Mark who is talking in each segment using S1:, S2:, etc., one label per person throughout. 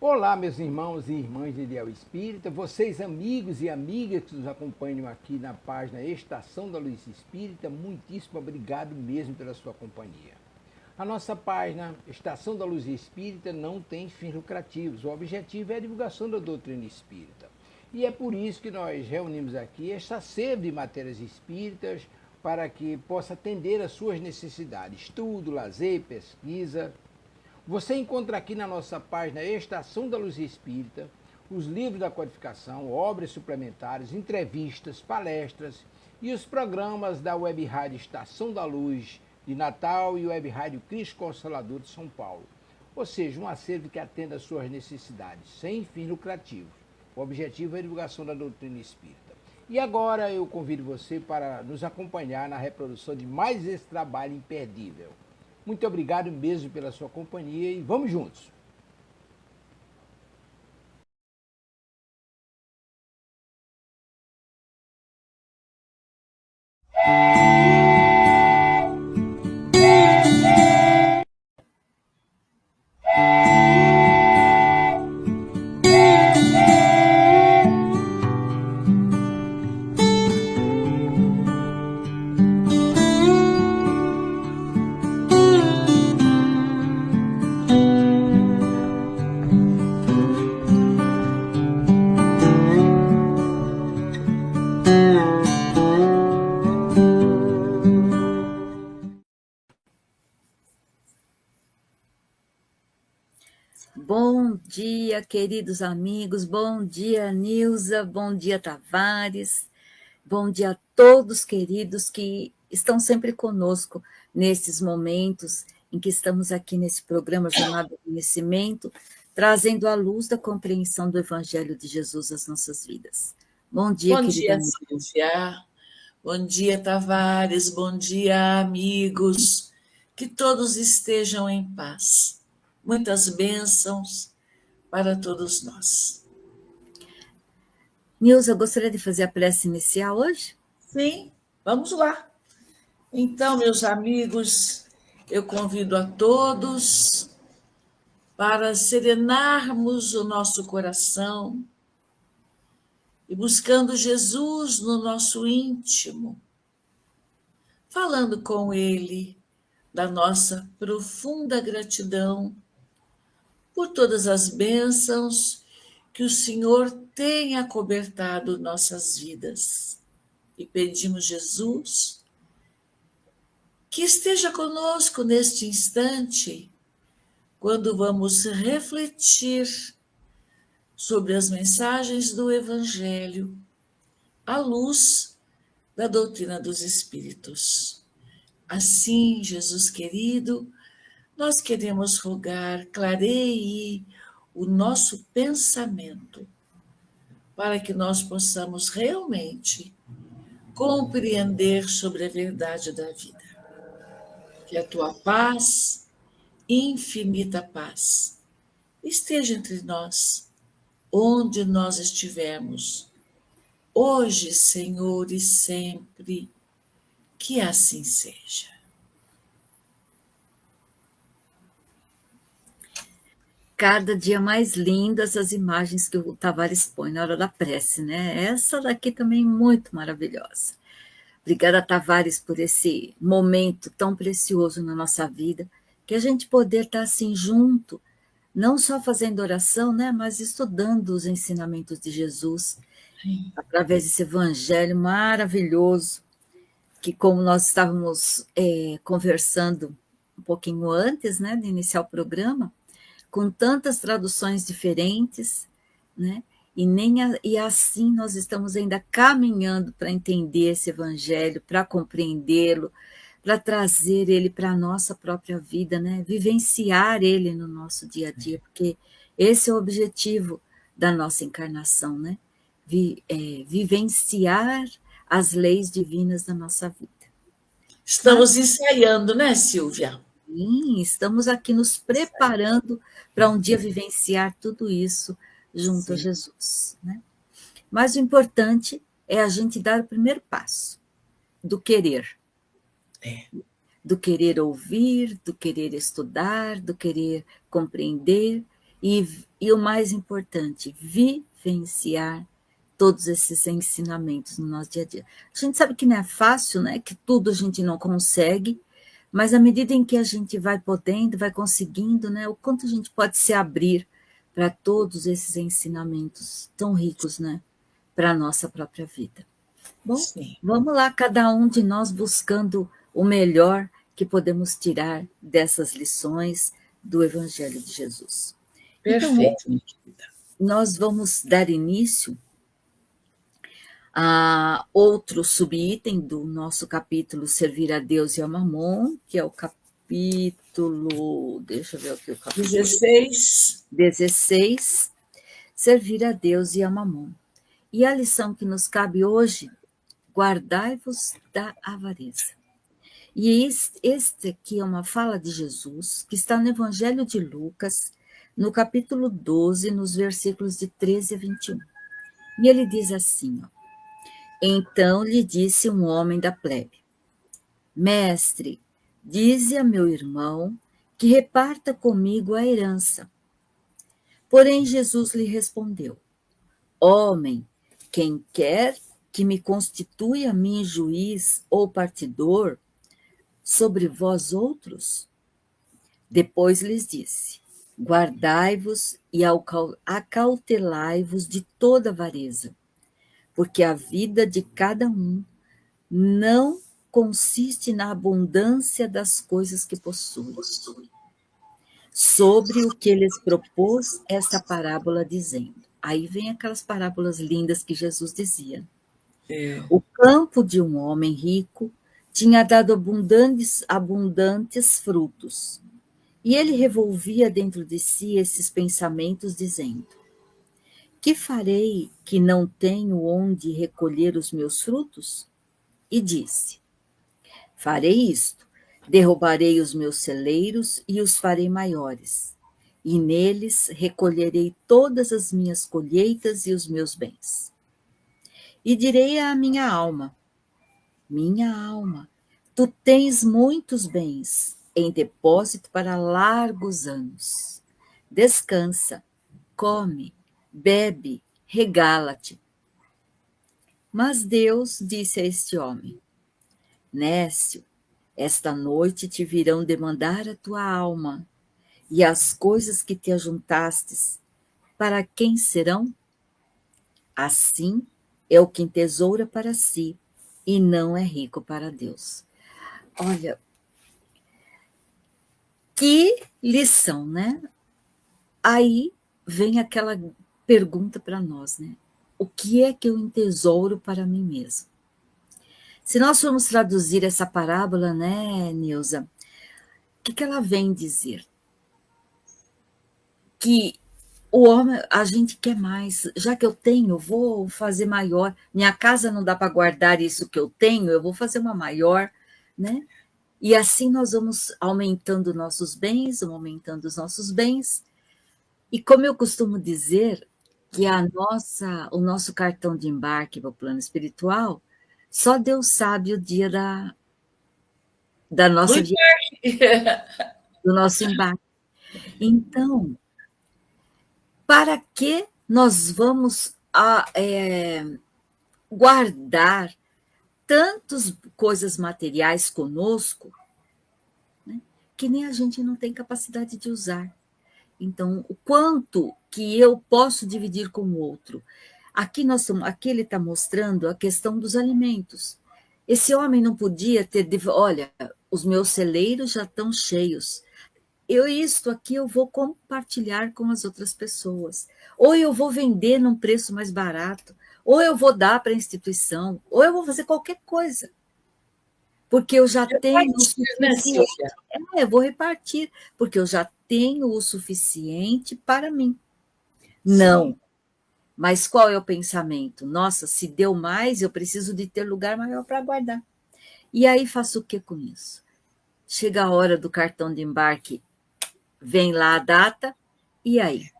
S1: Olá, meus irmãos e irmãs de Ideal Espírita, vocês amigos e amigas que nos acompanham aqui na página Estação da Luz Espírita, muitíssimo obrigado mesmo pela sua companhia. A nossa página Estação da Luz Espírita não tem fins lucrativos, o objetivo é a divulgação da doutrina espírita. E é por isso que nós reunimos aqui esta sede de matérias espíritas para que possa atender às suas necessidades, estudo, lazer, pesquisa. Você encontra aqui na nossa página Estação da Luz Espírita os livros da codificação, obras suplementares, entrevistas, palestras e os programas da Web Rádio Estação da Luz de Natal e Web Rádio Cristo Consolador de São Paulo. Ou seja, um acervo que atenda às suas necessidades, sem fins lucrativos. O objetivo é a divulgação da doutrina espírita. E agora eu convido você para nos acompanhar na reprodução de mais esse trabalho imperdível. Muito obrigado mesmo pela sua companhia e vamos juntos!
S2: Bom dia, queridos amigos, bom dia, Nilza, bom dia, Tavares, bom dia a todos, queridos, que estão sempre conosco nesses momentos em que estamos aqui nesse programa Jornada do Conhecimento, trazendo a luz da compreensão do Evangelho de Jesus às nossas vidas. Bom dia, querida
S3: Bom dia, Silvia. Bom dia, Tavares. Bom dia, amigos. Que todos estejam em paz. Muitas bênçãos para todos nós.
S2: Nilza, gostaria de fazer a prece inicial hoje?
S3: Sim, vamos lá. Então, meus amigos, eu convido a todos para serenarmos o nosso coração e buscando Jesus no nosso íntimo, falando com Ele da nossa profunda gratidão por todas as bênçãos que o Senhor tem acobertado nossas vidas. E pedimos, Jesus, que esteja conosco neste instante, quando vamos refletir sobre as mensagens do Evangelho, à luz da doutrina dos Espíritos. Assim, Jesus querido, nós queremos rogar, clareie o nosso pensamento, para que nós possamos realmente compreender sobre a verdade da vida. Que a tua paz, infinita paz, esteja entre nós, onde nós estivermos, hoje, Senhor, e sempre, que assim seja.
S2: Cada dia mais lindas as imagens que o Tavares põe na hora da prece, né? Essa daqui também muito maravilhosa. Obrigada, Tavares, por esse momento tão precioso na nossa vida, que a gente poder estar assim junto, não só fazendo oração, né? Mas estudando os ensinamentos de Jesus, através desse evangelho maravilhoso, que como nós estávamos conversando um pouquinho antes, né, de iniciar o programa, com tantas traduções diferentes, né? E assim nós estamos ainda caminhando para entender esse evangelho, para compreendê-lo, para trazer ele para a nossa própria vida, né? Vivenciar ele no nosso dia a dia, porque esse é o objetivo da nossa encarnação, né? Vivenciar as leis divinas da nossa vida.
S3: Estamos ensaiando, né, Silvia?
S2: Sim, estamos aqui nos preparando para um dia vivenciar tudo isso junto a Jesus, né? Mas o importante é a gente dar o primeiro passo, do querer. Do querer ouvir, do querer estudar, do querer compreender e o mais importante, vivenciar todos esses ensinamentos no nosso dia a dia. A gente sabe que não é fácil, né? Que tudo a gente não consegue, mas à medida em que a gente vai podendo, vai conseguindo, né? O quanto a gente pode se abrir para todos esses ensinamentos tão ricos, né? Para a nossa própria vida. Bom,
S3: Sim.
S2: vamos lá, cada um de nós buscando o melhor que podemos tirar dessas lições do Evangelho de Jesus. Então,
S3: Perfeito, minha querida.
S2: nós vamos dar início a outro subitem do nosso capítulo Servir a Deus e a Mamon, que é o capítulo, deixa eu ver aqui o capítulo 16, Servir a Deus e a Mamon. E a lição que nos cabe hoje, guardai-vos da avareza. E este aqui é uma fala de Jesus, que está no Evangelho de Lucas, no capítulo 12, nos versículos de 13 a 21. E ele diz assim, ó, então lhe disse um homem da plebe, mestre, dize a meu irmão que reparta comigo a herança. Porém Jesus lhe respondeu, homem, quem quer que me constitui a mim juiz ou partidor sobre vós outros? Depois lhes disse, guardai-vos e acautelai-vos de toda avareza, porque a vida de cada um não consiste na abundância das coisas que possui. Sobre o que lhes propôs esta parábola dizendo. Aí vem aquelas parábolas lindas que Jesus dizia. O campo de um homem rico tinha dado abundantes frutos. E ele revolvia dentro de si esses pensamentos, dizendo, que farei que não tenho onde recolher os meus frutos? E disse, farei isto, derrubarei os meus celeiros e os farei maiores, e neles recolherei todas as minhas colheitas e os meus bens. E direi à minha alma, tu tens muitos bens em depósito para largos anos. Descansa, come, bebe, regala-te. Mas Deus disse a este homem, Nécio, esta noite te virão demandar a tua alma, e as coisas que te ajuntastes, para quem serão? Assim é o que entesoura para si, e não é rico para Deus. Olha, que lição, né? Aí vem aquela pergunta para nós, né? O que é que eu entesouro para mim mesmo? Se nós formos traduzir essa parábola, né, Neuza, o que ela vem dizer? Que o homem, a gente quer mais. Já que eu tenho, eu vou fazer maior. Minha casa não dá para guardar isso que eu tenho, eu vou fazer uma maior, né? E assim nós vamos aumentando nossos bens, aumentando os nossos bens. E como eu costumo dizer, que o nosso cartão de embarque para o plano espiritual, só Deus sabe o dia da nossa viagem, do nosso embarque. Então, para que nós vamos guardar tantas coisas materiais conosco, né, que nem a gente não tem capacidade de usar? Então, o quanto que eu posso dividir com o outro? Aqui ele está mostrando a questão dos alimentos. Esse homem não podia ter, olha, os meus celeiros já estão cheios. Isto aqui eu vou compartilhar com as outras pessoas. Ou eu vou vender num preço mais barato, ou eu vou dar para a instituição, ou eu vou fazer qualquer coisa. Porque eu já tenho o suficiente. Eu vou repartir, porque eu já tenho o suficiente para mim. Não. Sim. Mas qual é o pensamento? Nossa, se deu mais, eu preciso de ter lugar maior para guardar. E aí faço o que com isso? Chega a hora do cartão de embarque, vem lá a data, e aí?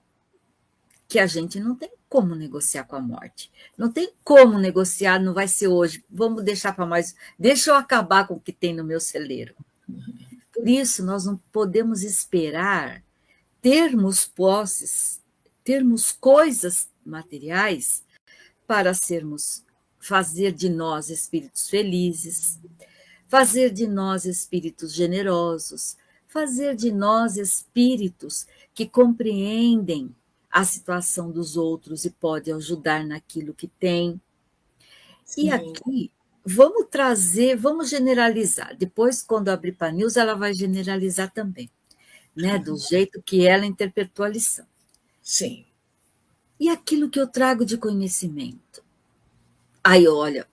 S2: Que a gente não tem como negociar com a morte. Não tem como negociar, não vai ser hoje. Vamos deixar para mais. Deixa eu acabar com o que tem no meu celeiro. Por isso, nós não podemos esperar termos posses, termos coisas materiais para fazer de nós espíritos felizes, fazer de nós espíritos generosos, fazer de nós espíritos que compreendem a situação dos outros e podem ajudar naquilo que tem. E
S3: Sim.
S2: aqui, vamos trazer, vamos generalizar. Depois, quando abrir para a Nilza, ela vai generalizar também, né? Do jeito que ela interpretou a lição.
S3: Sim.
S2: E aquilo que eu trago de conhecimento? Aí, olha,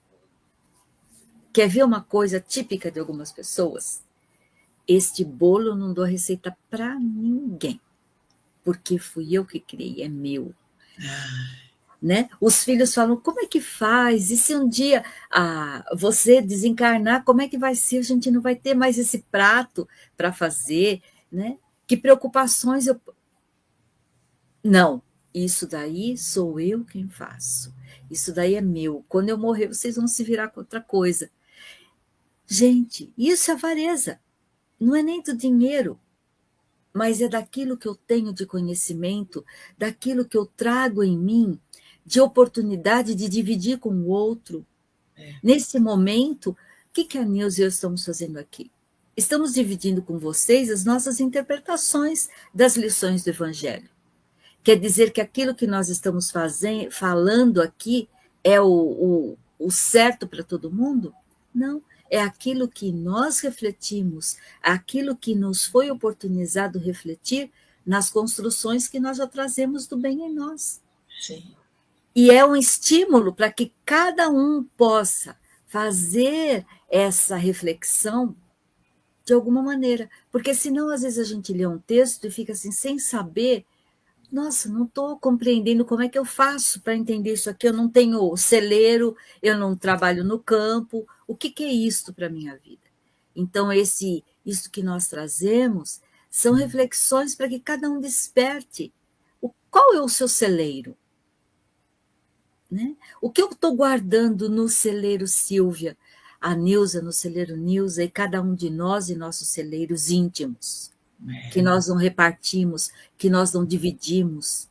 S2: quer ver uma coisa típica de algumas pessoas? Este bolo eu não dou receita para ninguém, porque fui eu que criei, é meu. Né? Os filhos falam, como é que faz? E se um dia você desencarnar, como é que vai ser? A gente não vai ter mais esse prato para fazer, né? Que preocupações eu... Não, isso daí sou eu quem faço. Isso daí é meu. Quando eu morrer, vocês vão se virar com outra coisa. Gente, isso é avareza. Não é nem do dinheiro, mas é daquilo que eu tenho de conhecimento, daquilo que eu trago em mim, de oportunidade de dividir com o outro. Nesse momento, o que a Nilza e eu estamos fazendo aqui? Estamos dividindo com vocês as nossas interpretações das lições do Evangelho. Quer dizer que aquilo que nós estamos falando aqui é o certo para todo mundo? Não. É aquilo que nós refletimos, aquilo que nos foi oportunizado refletir nas construções que nós já trazemos do bem em nós.
S3: Sim.
S2: E é um estímulo para que cada um possa fazer essa reflexão de alguma maneira. Porque senão, às vezes, a gente lê um texto e fica assim, sem saber. Nossa, não estou compreendendo como é que eu faço para entender isso aqui. Eu não tenho celeiro, eu não trabalho no campo. O que é isto para a minha vida? Então, isso que nós trazemos são reflexões para que cada um desperte. Qual é o seu celeiro? Né? O que eu estou guardando no celeiro Silvia, a Nilza no celeiro Nilza e cada um de nós em nossos celeiros íntimos, que nós não repartimos, que nós não dividimos,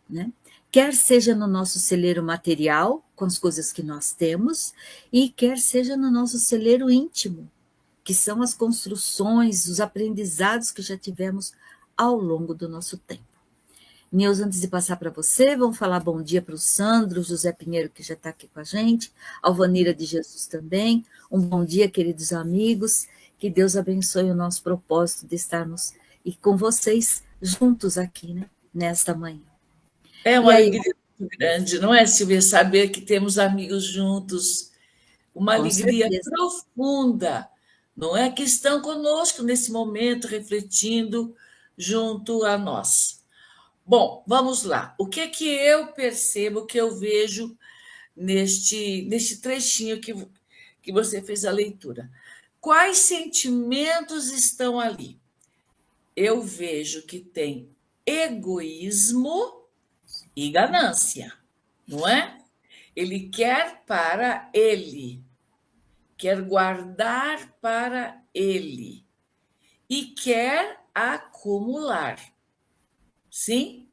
S2: né? Quer seja no nosso celeiro material, com as coisas que nós temos, e quer seja no nosso celeiro íntimo, que são as construções, os aprendizados que já tivemos ao longo do nosso tempo. Nilza, antes de passar para você, vamos falar bom dia para o Sandro, José Pinheiro, que já está aqui com a gente, Alvanira de Jesus também. Um bom dia, queridos amigos. Que Deus abençoe o nosso propósito de estarmos e com vocês juntos aqui, né, nesta manhã.
S3: É
S2: E
S3: uma
S2: aí,
S3: alegria muito grande, não é, Silvia, saber que temos amigos juntos, uma
S2: com
S3: alegria
S2: certeza.
S3: profunda, não é, que estão conosco nesse momento, refletindo junto a nós. Bom, vamos lá. O que é que eu percebo, que eu vejo neste trechinho que você fez a leitura? Quais sentimentos estão ali? Eu vejo que tem egoísmo e ganância, não é? Ele quer para ele, quer guardar para ele e quer acumular. Sim?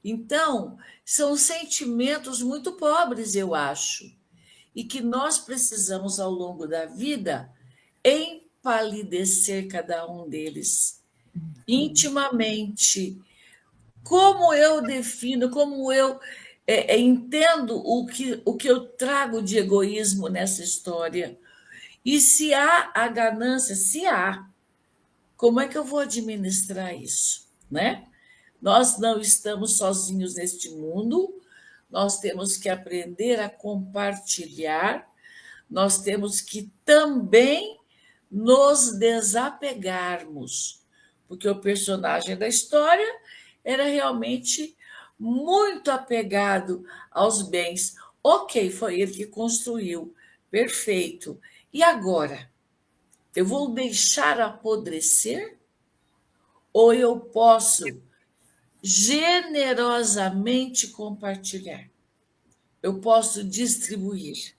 S3: Então, são sentimentos muito pobres, eu acho, e que nós precisamos, ao longo da vida, empalidecer cada um deles, intimamente. Como eu defino, como eu entendo o que eu trago de egoísmo nessa história? E se há a ganância, se há, como é que eu vou administrar isso, né? Nós não estamos sozinhos neste mundo, nós temos que aprender a compartilhar, nós temos que também nos desapegarmos, porque o personagem da história era realmente muito apegado aos bens. Ok, foi ele que construiu, perfeito. E agora? Eu vou deixar apodrecer? Ou eu posso generosamente compartilhar? Eu posso distribuir.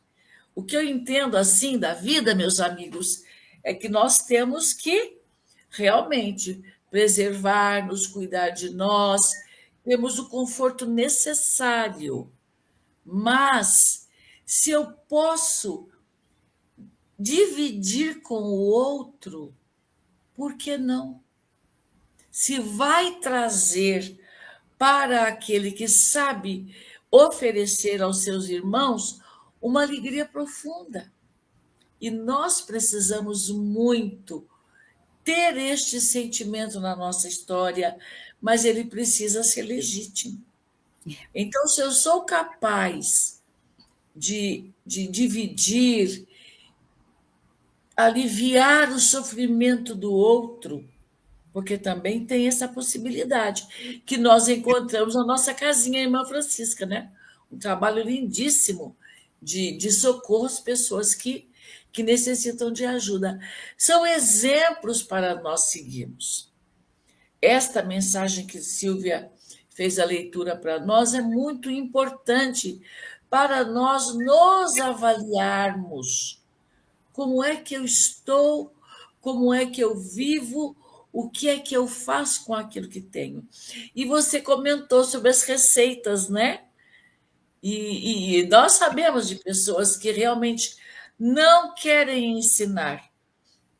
S3: O que eu entendo assim da vida, meus amigos, é que nós temos que realmente preservar-nos, cuidar de nós, temos o conforto necessário. Mas, se eu posso dividir com o outro, por que não? Se vai trazer para aquele que sabe oferecer aos seus irmãos uma alegria profunda. E nós precisamos muito ter este sentimento na nossa história, mas ele precisa ser legítimo. Então, se eu sou capaz de dividir, aliviar o sofrimento do outro, porque também tem essa possibilidade, que nós encontramos na nossa casinha, Irmã Francisca, né? Um trabalho lindíssimo de socorro às pessoas que necessitam de ajuda. São exemplos para nós seguirmos. Esta mensagem que Silvia fez a leitura para nós é muito importante para nós nos avaliarmos. Como é que eu estou? Como é que eu vivo? O que é que eu faço com aquilo que tenho? E você comentou sobre as receitas, né? E nós sabemos de pessoas que realmente não querem ensinar,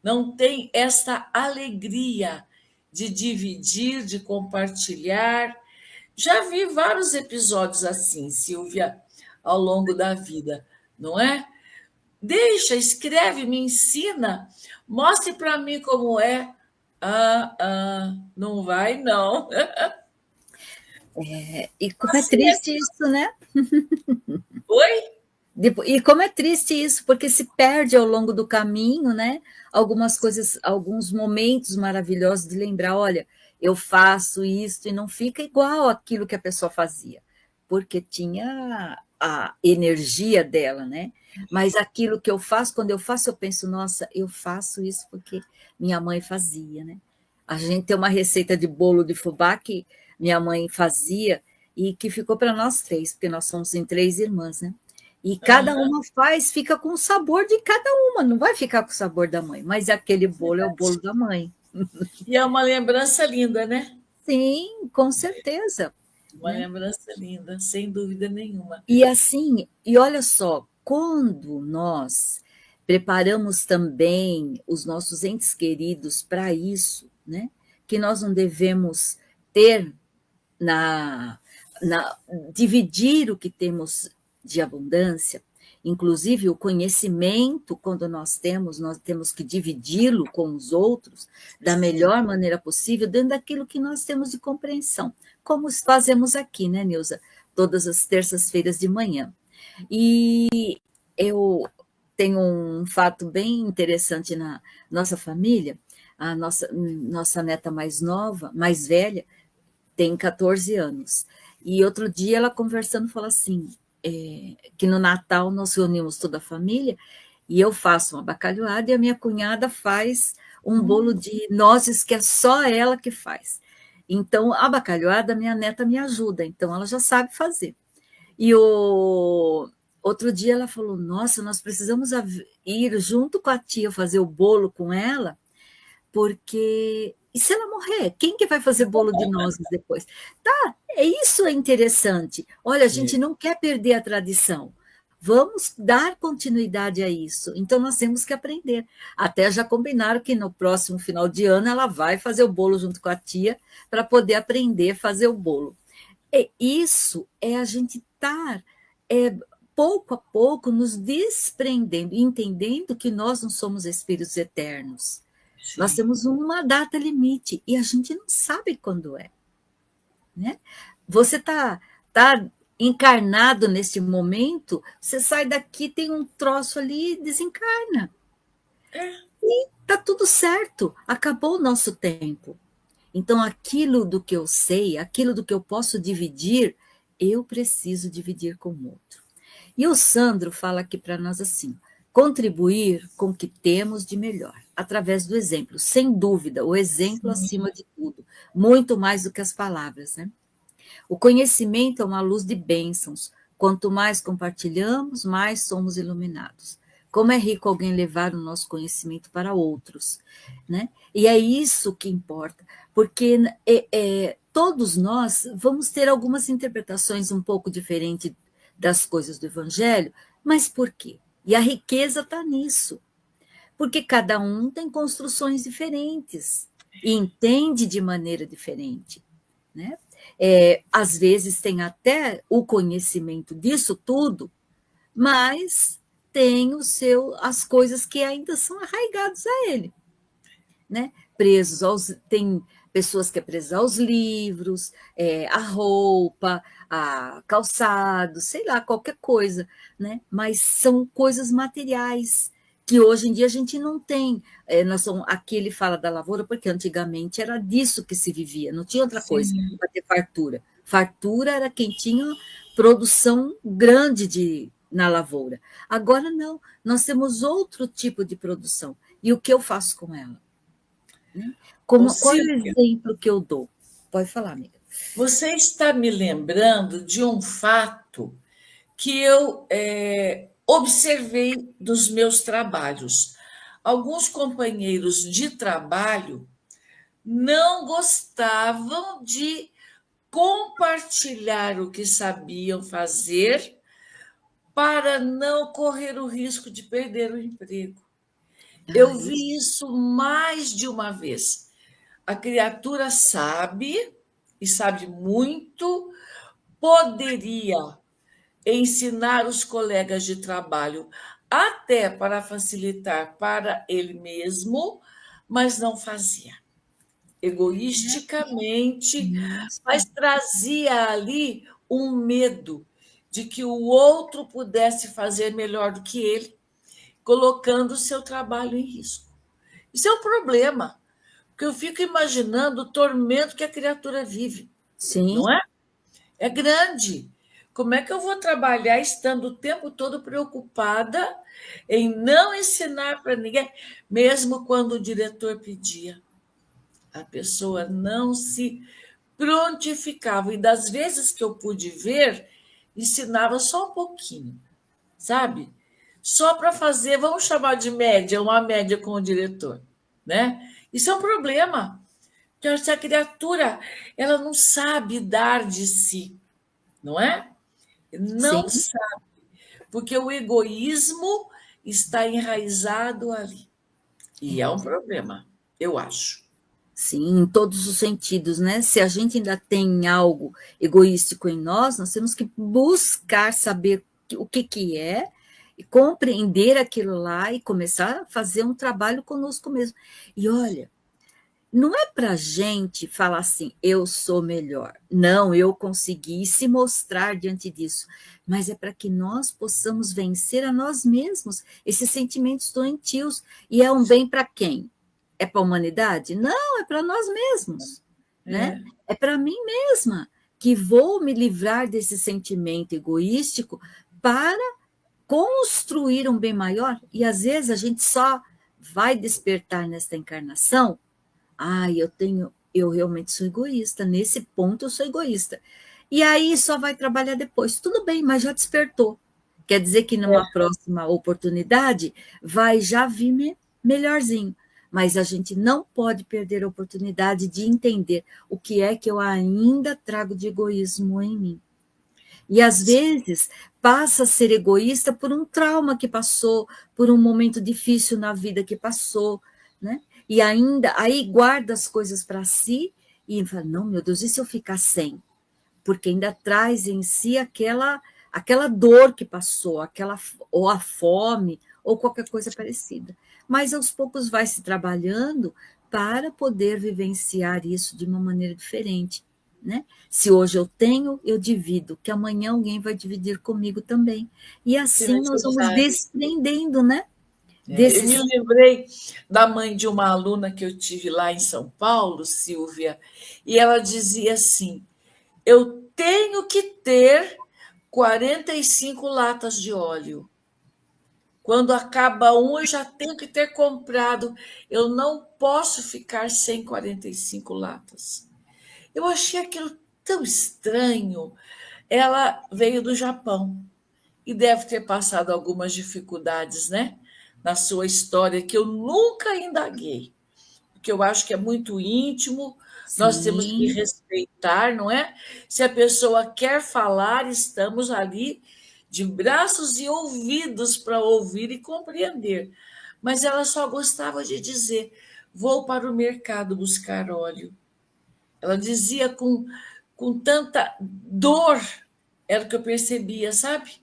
S3: não têm essa alegria de dividir, de compartilhar. Já vi vários episódios assim, Silvia, ao longo da vida, não é? Deixa, escreve, me ensina, mostre para mim como é. Não vai, não.
S2: E como é triste isso, né?
S3: Oi?
S2: E como é triste isso, porque se perde ao longo do caminho, né? Algumas coisas, alguns momentos maravilhosos de lembrar, olha, eu faço isso e não fica igual aquilo que a pessoa fazia, porque tinha a energia dela, né? Mas aquilo que eu faço, quando eu faço, eu penso, nossa, eu faço isso porque minha mãe fazia, né? A gente tem uma receita de bolo de fubá que minha mãe fazia e que ficou para nós três, porque nós somos em 3 irmãs, né? E cada uma faz, fica com o sabor de cada uma, não vai ficar com o sabor da mãe, mas aquele bolo é o bolo da mãe.
S3: E é uma lembrança linda, né?
S2: Sim, com certeza.
S3: Uma lembrança linda, sem dúvida nenhuma.
S2: E assim, e olha só, quando nós preparamos também os nossos entes queridos para isso, né? Que nós não devemos ter dividir o que temos de abundância, inclusive o conhecimento, quando nós temos que dividi-lo com os outros da melhor maneira possível, dentro daquilo que nós temos de compreensão, como fazemos aqui, né, Nilza? Todas as terças-feiras de manhã. E eu tenho um fato bem interessante na nossa família, a nossa neta mais nova, mais velha, tem 14 anos. E outro dia ela conversando falou assim, que no Natal nós reunimos toda a família e eu faço uma bacalhoada e a minha cunhada faz um bolo de nozes que é só ela que faz. Então, a bacalhoada, minha neta me ajuda, então ela já sabe fazer. E outro dia ela falou, nossa, nós precisamos ir junto com a tia fazer o bolo com ela, porque e se ela morrer? Quem que vai fazer bolo de nozes depois? Tá, isso é interessante. Olha, a gente não quer perder a tradição. Vamos dar continuidade a isso. Então, nós temos que aprender. Até já combinaram que no próximo final de ano ela vai fazer o bolo junto com a tia para poder aprender a fazer o bolo. E isso é a gente estar pouco a pouco nos desprendendo, entendendo que nós não somos espíritos eternos. Sim. Nós temos uma data limite e a gente não sabe quando é. Né? Você está encarnado nesse momento, você sai daqui, tem um troço ali e desencarna. E está tudo certo, acabou o nosso tempo. Então, aquilo do que eu sei, aquilo do que eu posso dividir, eu preciso dividir com o outro. E o Sandro fala aqui para nós assim, contribuir com o que temos de melhor, através do exemplo, sem dúvida, o exemplo acima de tudo, muito mais do que as palavras, né? O conhecimento é uma luz de bênçãos, quanto mais compartilhamos, mais somos iluminados. Como é rico alguém levar o nosso conhecimento para outros, né? E é isso que importa, porque todos nós vamos ter algumas interpretações um pouco diferentes das coisas do Evangelho, mas por quê? E a riqueza está nisso, porque cada um tem construções diferentes e entende de maneira diferente, né? Às vezes tem até o conhecimento disso tudo, mas tem as coisas que ainda são arraigadas a ele, né? Tem pessoas que é presa aos livros, a roupa, a calçado, sei lá, qualquer coisa, né? Mas são coisas materiais que hoje em dia a gente não tem. Aqui ele fala da lavoura porque antigamente era disso que se vivia, não tinha outra coisa
S3: Sim.
S2: para ter fartura. Fartura era quem tinha produção grande na lavoura. Agora não, nós temos outro tipo de produção. E o que eu faço com ela? Né? Qual é o
S3: Silvia,
S2: exemplo que eu dou? Pode falar, amiga.
S3: você está me lembrando de um fato que eu observei dos meus trabalhos. Alguns companheiros de trabalho não gostavam de compartilhar o que sabiam fazer para não correr o risco de perder o emprego.
S2: Ah,
S3: Eu
S2: isso.
S3: vi isso mais de uma vez. A criatura sabe, e sabe muito, poderia ensinar os colegas de trabalho até para facilitar para ele mesmo, mas não fazia. Egoisticamente,
S2: Isso.
S3: mas trazia ali um medo de que o outro pudesse fazer melhor do que ele, colocando o seu trabalho em risco. Isso é um problema, porque eu fico imaginando o tormento que a criatura vive,
S2: Sim,
S3: não é? É grande. Como é que eu vou trabalhar estando o tempo todo preocupada em não ensinar para ninguém, mesmo quando o diretor pedia? A pessoa não se prontificava. E das vezes que eu pude ver, ensinava só um pouquinho, sabe? Só para fazer, vamos chamar de média, uma média com o diretor, né? Isso é um problema, porque essa criatura, ela não sabe dar de si, não é? Não
S2: sim,
S3: sabe, porque o egoísmo está enraizado ali. E é um problema, eu acho.
S2: sim, em todos os sentidos, né? Se a gente ainda tem algo egoístico em nós temos que buscar saber o que que é, e compreender aquilo lá e começar a fazer um trabalho conosco mesmo. E olha, não é para a gente falar assim, eu sou melhor. Não, eu consegui se mostrar diante disso. Mas é para que nós possamos vencer a nós mesmos, esses sentimentos doentios. E é um bem para quem? É para a humanidade? Não, é para nós mesmos. Né?
S3: É,
S2: É para mim mesma que vou me livrar desse sentimento egoístico para construir um bem maior. E às vezes a gente só vai despertar nesta encarnação. Eu realmente sou egoísta, nesse ponto eu sou egoísta. E aí só vai trabalhar depois. Tudo bem, mas já despertou. Quer dizer que numa próxima oportunidade vai já vir melhorzinho. Mas a gente não pode perder a oportunidade de entender o que é que eu ainda trago de egoísmo em mim. E às vezes passa a ser egoísta por um trauma que passou, por um momento difícil na vida que passou, né? E ainda aí guarda as coisas para si e fala: não, meu Deus, e se eu ficar sem? Porque ainda traz em si aquela dor que passou, ou a fome, ou qualquer coisa parecida. Mas aos poucos vai se trabalhando para poder vivenciar isso de uma maneira diferente. Né? Se hoje eu tenho, eu divido, que amanhã alguém vai dividir comigo também. E
S3: se
S2: assim nós vamos
S3: necessário.
S2: desprendendo, né?
S3: Eu me
S2: Desses.
S3: lembrei da mãe de uma aluna que eu tive lá em São Paulo, Silvia, e ela dizia assim: eu tenho que ter 45 latas de óleo. Quando acaba um, eu já tenho que ter comprado. Eu não posso ficar sem 45 latas. Eu achei aquilo tão estranho. Ela veio do Japão. e deve ter passado algumas dificuldades, né? Na sua história, que eu nunca indaguei, porque eu acho que é muito íntimo, nós temos que
S2: Sim,
S3: respeitar, não é? Se a pessoa quer falar, estamos ali de braços e ouvidos para ouvir e compreender. Mas ela só gostava de dizer: vou para o mercado buscar óleo. Ela dizia com tanta dor, era o que eu percebia, sabe?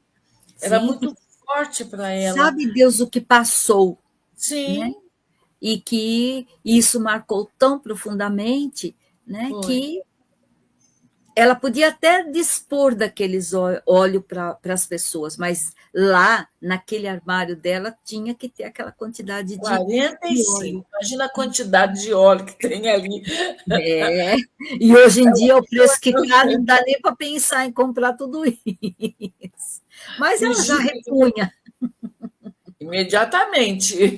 S3: Era
S2: sim.
S3: muito forte para ela.
S2: Sabe Deus o que passou, né?
S3: Sim,
S2: E que isso marcou tão profundamente, né?
S3: foi.
S2: Que ela podia até dispor daqueles óleo para as pessoas, mas lá, naquele armário dela, tinha que ter aquela quantidade
S3: quarenta e
S2: de óleo.
S3: cinco. Imagina a quantidade de óleo que tem ali.
S2: É. E hoje em dia, o preço que está, não dá nem para pensar em comprar tudo isso. Mas ela já
S3: Imagina,
S2: repunha.
S3: imediatamente.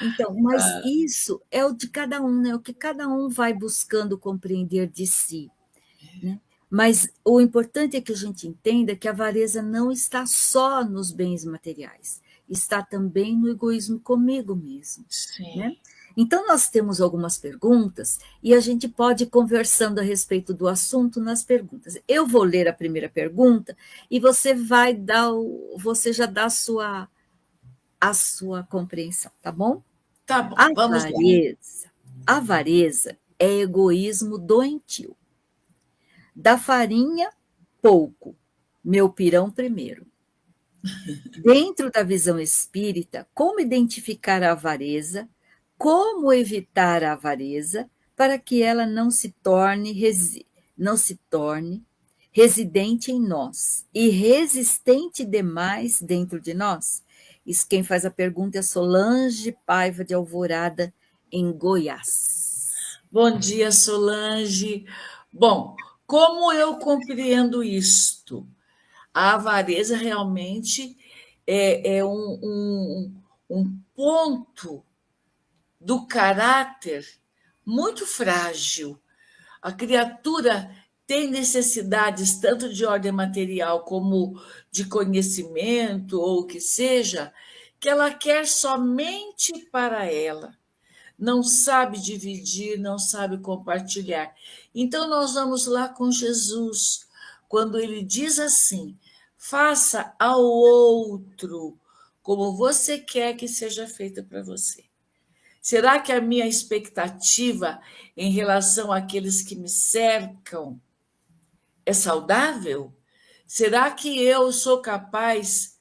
S2: Então, mas isso é o de cada um, né? O que cada um vai buscando compreender de si, né? Mas o importante é que a gente entenda que a avareza não está só nos bens materiais, está também no egoísmo comigo mesmo,
S3: Sim.
S2: né? Então, nós temos algumas perguntas e a gente pode ir conversando a respeito do assunto nas perguntas. Eu vou ler a primeira pergunta e você vai dar, você já dá a sua compreensão, tá bom?
S3: Tá bom, vamos lá.
S2: Avareza. Avareza é egoísmo doentio. Da farinha, pouco, meu pirão primeiro. Dentro da visão espírita, como identificar a avareza, como evitar a avareza para que ela não se torne residente em nós e resistente demais dentro de nós? Isso quem faz a pergunta é Solange Paiva de Alvorada, em Goiás.
S3: Bom dia, Solange. Bom, como eu compreendo isto? A avareza realmente é um ponto do caráter muito frágil. A criatura tem necessidades tanto de ordem material como de conhecimento ou o que seja, que ela quer somente para ela. Não sabe dividir, não sabe compartilhar. Então, nós vamos lá com Jesus, quando ele diz assim: faça ao outro como você quer que seja feito para você. Será que a minha expectativa em relação àqueles que me cercam é saudável? Será que eu sou capaz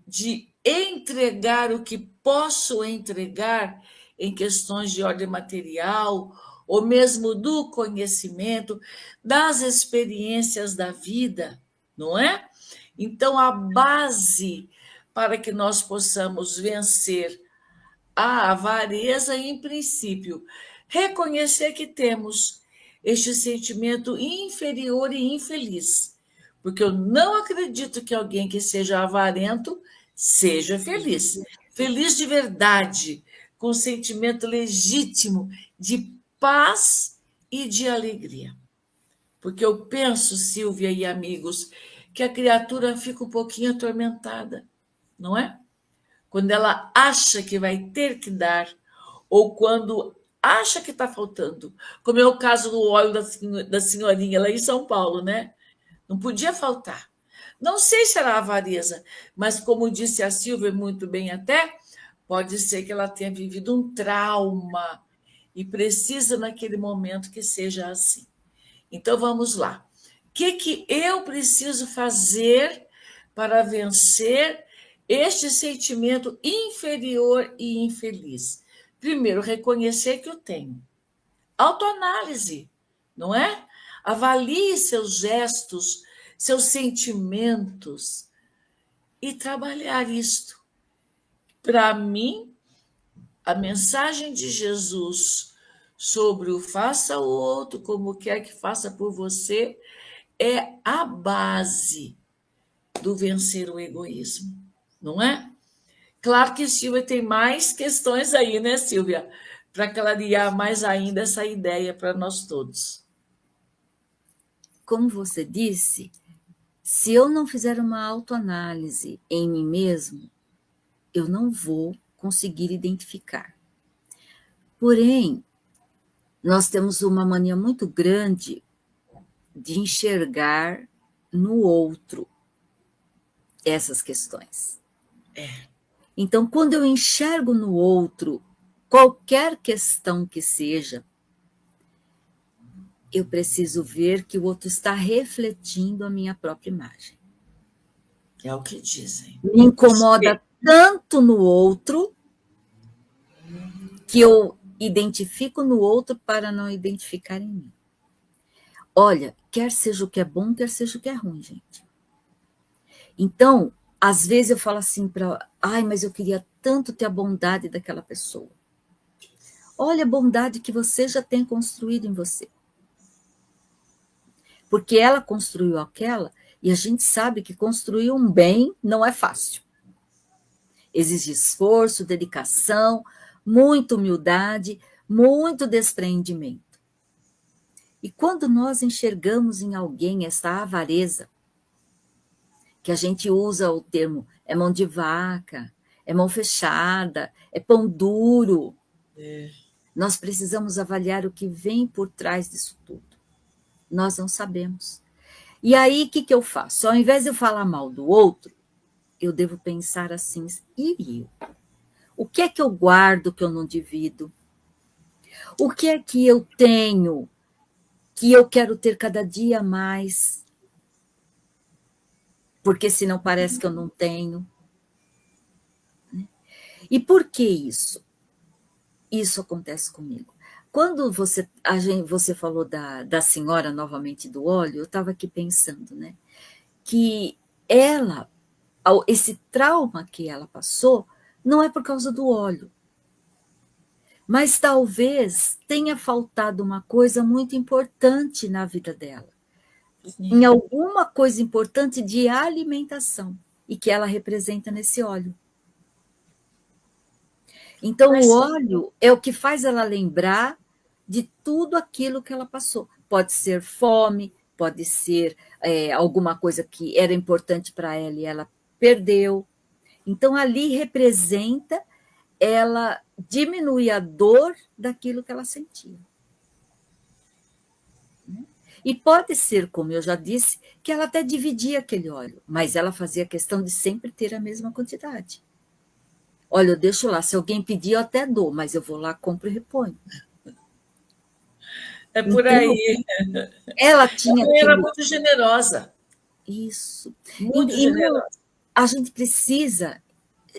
S3: de entregar o que posso entregar em questões de ordem material, ou mesmo do conhecimento, das experiências da vida, não é? Então, a base para que nós possamos vencer a avareza, em princípio, reconhecer que temos este sentimento inferior e infeliz. Porque eu não acredito que alguém que seja avarento seja feliz. Feliz de verdade, com sentimento legítimo de paz e de alegria. Porque eu penso, Silvia e amigos, que a criatura fica um pouquinho atormentada, não é? Quando ela acha que vai ter que dar, ou quando acha que está faltando, como é o caso do óleo da senhorinha lá em São Paulo, né? Não podia faltar. Não sei se era avareza, mas como disse a Silvia muito bem até, pode ser que ela tenha vivido um trauma e precisa naquele momento que seja assim. Então vamos lá. O que eu preciso fazer para vencer este sentimento inferior e infeliz? Primeiro, reconhecer que eu tenho. Autoanálise, não é? Avalie seus gestos, seus sentimentos e trabalhar isto. Para mim, a mensagem de Jesus sobre o faça ao outro como quer que faça por você é a base do vencer o egoísmo, não é? Claro que Silvia tem mais questões aí, né, Silvia? Para clarear mais ainda essa ideia para nós todos.
S2: Como você disse, Se eu não fizer uma autoanálise em mim mesmo, eu não vou conseguir identificar. Porém, nós temos uma mania muito grande de enxergar no outro essas questões. Então, quando eu enxergo no outro qualquer questão que seja, eu preciso ver que o outro está refletindo a minha própria imagem.
S3: É o que dizem.
S2: Me incomoda tanto no outro que eu identifico no outro para não identificar em mim. Olha, quer seja o que é bom, quer seja o que é ruim, gente. Então, às vezes eu falo assim ai, mas eu queria tanto ter a bondade daquela pessoa. Olha a bondade que você já tem construído em você. Porque ela construiu aquela, e a gente sabe que construir um bem não é fácil. Exige esforço, dedicação, muita humildade, muito despreendimento. E quando nós enxergamos em alguém essa avareza, que a gente usa o termo é mão de vaca, é mão fechada, é pão duro, nós precisamos avaliar o que vem por trás disso tudo. Nós não sabemos. E aí, o que eu faço? Ao invés de eu falar mal do outro, eu devo pensar assim, e eu? O que é que eu guardo que eu não divido? O que é que eu tenho que eu quero ter cada dia mais? Porque senão parece que eu não tenho. E por que isso? Isso acontece comigo. Quando você falou da senhora novamente do óleo, eu estava aqui pensando, né? Que ela, esse trauma que ela passou, não é por causa do óleo. Mas talvez tenha faltado uma coisa muito importante na vida dela. Em alguma coisa importante de alimentação, e que ela representa nesse óleo. Então, o óleo é o que faz ela lembrar de tudo aquilo que ela passou. Pode ser fome, pode ser alguma coisa que era importante para ela e ela perdeu. Então, ali representa ela diminuir a dor daquilo que ela sentia. E pode ser, como eu já disse, que ela até dividia aquele óleo, mas ela fazia questão de sempre ter a mesma quantidade. Olha, eu deixo lá, se alguém pedir, eu até dou, mas eu vou lá, compro e reponho.
S3: É por então, aí.
S2: Ela tinha.
S3: Ela era muito generosa.
S2: Isso.
S3: Muito generosa.
S2: A gente precisa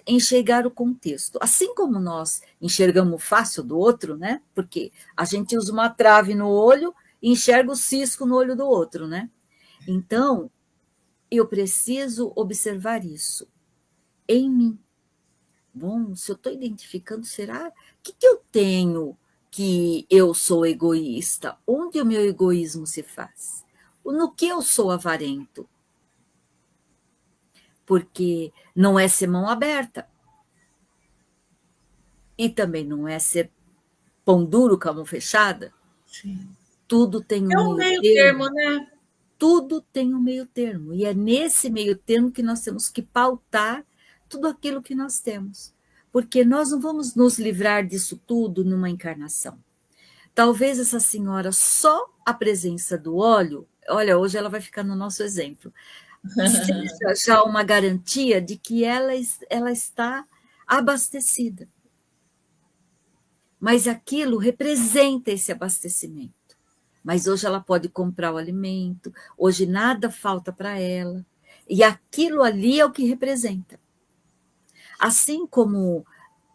S2: enxergar o contexto. Assim como nós enxergamos o fácil do outro, né? Porque a gente usa uma trave no olho e enxerga o cisco no olho do outro, né? Então, eu preciso observar isso em mim. Bom, se eu estou identificando, será? O que eu tenho que eu sou egoísta? Onde o meu egoísmo se faz? No que eu sou avarento? Porque não é ser mão aberta. E também não é ser pão duro com a mão fechada.
S3: Sim.
S2: Tudo tem um
S3: meio termo, né?
S2: Tudo tem um meio termo. E é nesse meio termo que nós temos que pautar tudo aquilo que nós temos. Porque nós não vamos nos livrar disso tudo numa encarnação. Talvez essa senhora, só a presença do óleo, olha, hoje ela vai ficar no nosso exemplo, seja já uma garantia de que ela está abastecida. Mas aquilo representa esse abastecimento. Mas hoje ela pode comprar o alimento, hoje nada falta para ela. E aquilo ali é o que representa. Assim como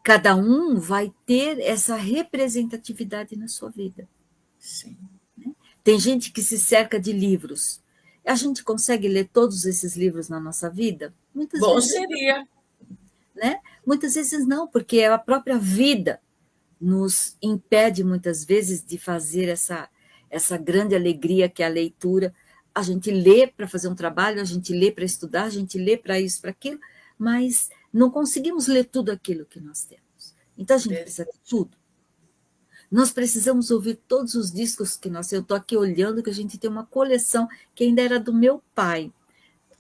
S2: cada um vai ter essa representatividade na sua vida.
S3: Sim.
S2: Tem gente que se cerca de livros. A gente consegue ler todos esses livros na nossa vida?
S3: Muitas vezes seria.
S2: Né? Muitas vezes não, porque a própria vida nos impede muitas vezes de fazer essa grande alegria que é a leitura. A gente lê para fazer um trabalho, a gente lê para estudar, a gente lê para isso, para aquilo, mas não conseguimos ler tudo aquilo que nós temos. Então, a gente precisa de tudo. Nós precisamos ouvir todos os discos que nós... Eu estou aqui olhando que a gente tem uma coleção que ainda era do meu pai.